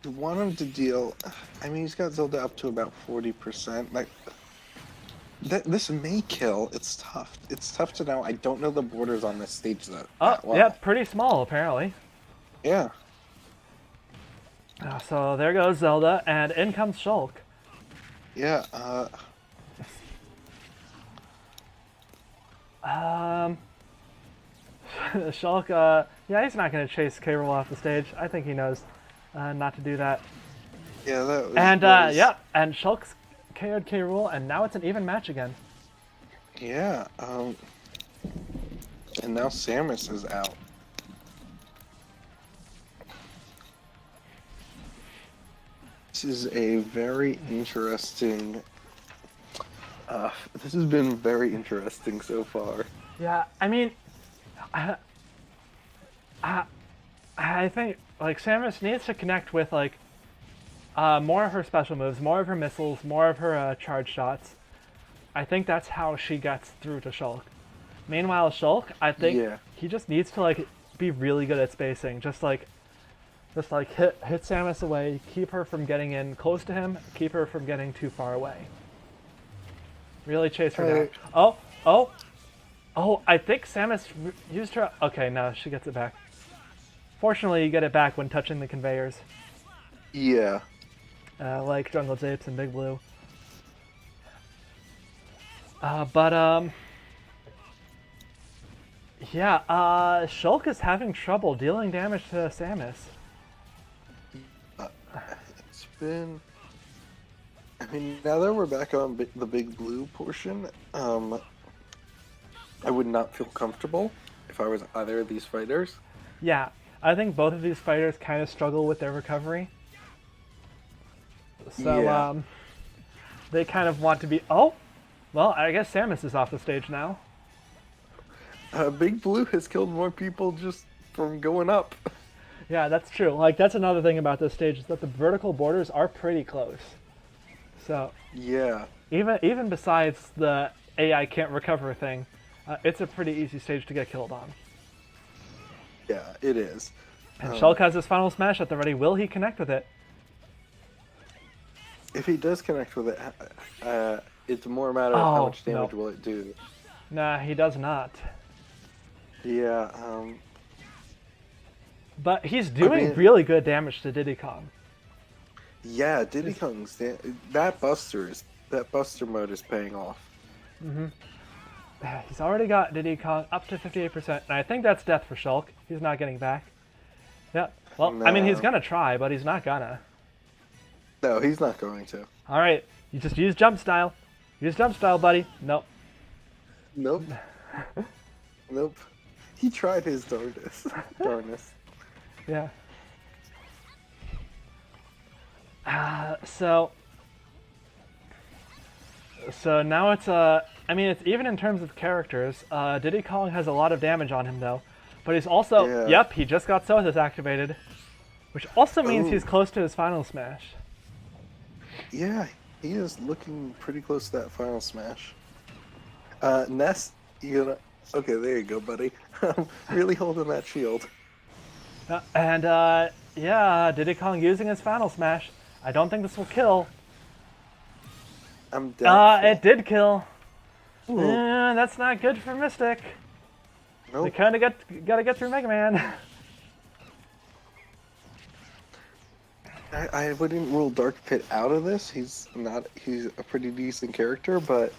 You want him to deal. I mean, he's got Zelda up to about 40%. Like, this may kill. It's tough. It's tough to know. I don't know the borders on this stage that well. Yeah, pretty small apparently. Yeah. So there goes Zelda, and in comes Shulk. Yeah. Shulk. Yeah, he's not gonna chase K. Rool off the stage. I think he knows not to do that. Yeah, that was. And yeah, and Shulk's KO'd K. Rool, and now it's an even match again. Yeah. And now Samus is out. This is a very interesting. This has been very interesting so far. Yeah, I mean, I think like Samus needs to connect with like more of her special moves, more of her missiles, more of her charge shots. I think that's how she gets through to Shulk. Meanwhile, Shulk, I think he just needs to like be really good at spacing, just like hit Samus away, keep her from getting in close to him, keep her from getting too far away. Really chase her down. Oh, I think Samus used her. Okay, no, she gets it back. Fortunately, you get it back when touching the conveyors. Yeah. Like Jungle Japes and Big Blue. Yeah, Shulk is having trouble dealing damage to Samus. It's been... I mean, now that we're back on the Big Blue portion, I would not feel comfortable if I was either of these fighters. Yeah, I think both of these fighters kind of struggle with their recovery. So, they kind of want to be... Oh! Well, I guess Samus is off the stage now. Big Blue has killed more people just from going up. Yeah, that's true. Like, that's another thing about this stage, is that the vertical borders are pretty close. So... Yeah. Even besides the AI can't recover thing, it's a pretty easy stage to get killed on. Yeah, it is. And Shulk has his final smash at the ready. Will he connect with it? If he does connect with it, it's more a matter of how much damage will it do. Nah, he does not. Yeah, But he's doing really good damage to Diddy Kong. Yeah, Diddy Kong's... That Buster mode is paying off. Mm-hmm. He's already got Diddy Kong up to 58%, and I think that's death for Shulk. He's not getting back. Yeah, well, no. I mean, he's gonna try, but he's not gonna. No, he's not going to. Alright, you just use jump style. Use jump style, buddy. Nope. Nope. Nope. He tried his darndest. Yeah. So now it's I mean, it's even in terms of characters. Diddy Kong has a lot of damage on him though, but he's also yep, he just got Sothis activated, which also means he's close to his final smash. Yeah, he is looking pretty close to that final smash. Ness, you gonna... Okay, there you go, buddy. Really holding that shield. Yeah, Diddy Kong using his final smash. I don't think this will kill. I'm doubtful. It did kill. That's not good for Mystic. Nope. We kind of gotta get through Mega Man. I wouldn't rule Dark Pit out of this. He's a pretty decent character, but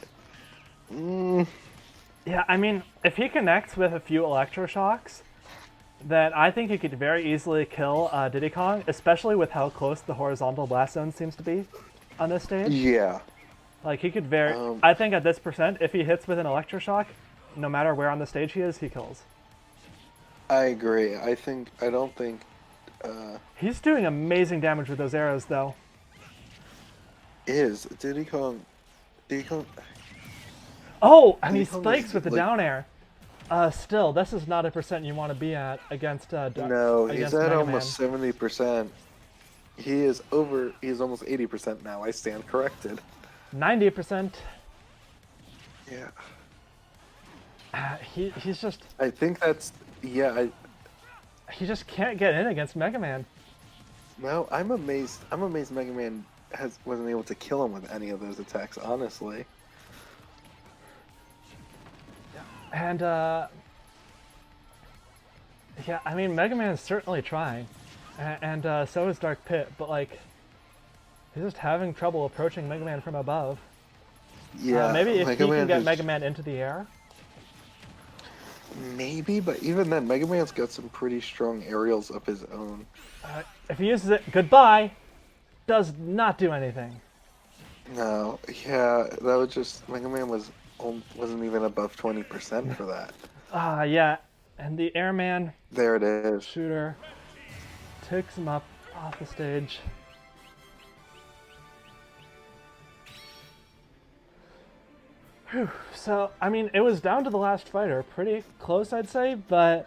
Yeah, I mean, if he connects with a few electroshocks, then I think he could very easily kill Diddy Kong, especially with how close the horizontal blast zone seems to be on this stage. Yeah. Like, he could I think at this percent, if he hits with an electroshock, no matter where on the stage he is, he kills. I agree. I don't think... He's doing amazing damage with those arrows, though. Diddy Kong... Oh, and he spikes with the down air. Still, this is not a percent you want to be at against No, he's at Mega almost Man. 70%. He's almost 80% now. I stand corrected. 90%. Yeah. He's just... I think that's... Yeah, He just can't get in against Mega Man. No, I'm amazed Mega Man wasn't able to kill him with any of those attacks, honestly. And, yeah, I mean, Mega Man is certainly trying. And so is Dark Pit, but, like, he's just having trouble approaching Mega Man from above. Yeah, maybe if he can get Mega Man into the air? Maybe, but even then, Mega Man's got some pretty strong aerials of his own. If he uses it, goodbye! Does not do anything. No, yeah, that was just... Mega Man wasn't even above 20% for that. Yeah, and the Airman... There it is. Shooter takes him up off the stage. Whew. So, I mean, it was down to the last fighter. Pretty close, I'd say, but...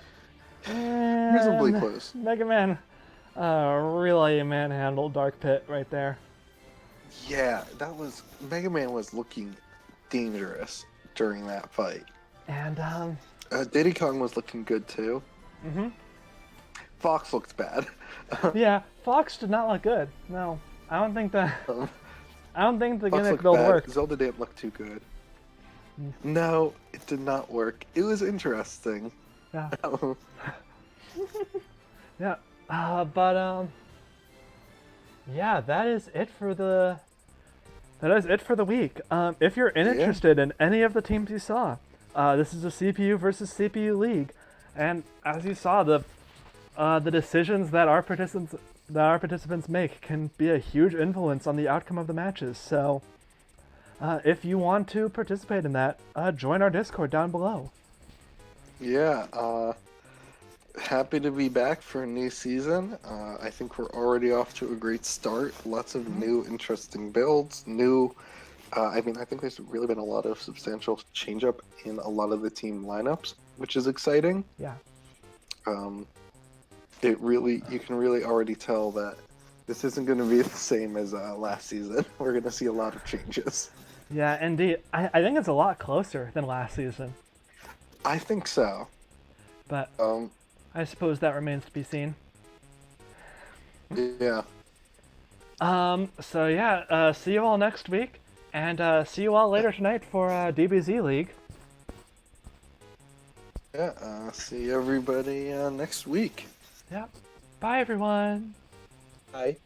Reasonably close. Mega Man really manhandled Dark Pit right there. Yeah, Mega Man was looking dangerous during that fight. And, Diddy Kong was looking good, too. Mm-hmm. Fox looked bad. Yeah, Fox did not look good. No, I don't think the gimmick build bad. worked. Zelda didn't look too good. No, it did not work. It was interesting. Yeah. Yeah. But yeah, that is it for the week. If you're interested in any of the teams you saw, this is a CPU versus CPU league, and as you saw, the decisions that our participants make can be a huge influence on the outcome of the matches. So, if you want to participate in that, join our Discord down below. Yeah, happy to be back for a new season. I think we're already off to a great start. Lots of new interesting builds, I think there's really been a lot of substantial change up in a lot of the team lineups, which is exciting. Yeah. You can really already tell that this isn't going to be the same as last season. We're going to see a lot of changes. Yeah, indeed. I think it's a lot closer than last season. I think so. But I suppose that remains to be seen. Yeah. So yeah, see you all next week, and see you all later tonight for DBZ League. Yeah, see everybody next week. Yeah. Bye, everyone. Bye.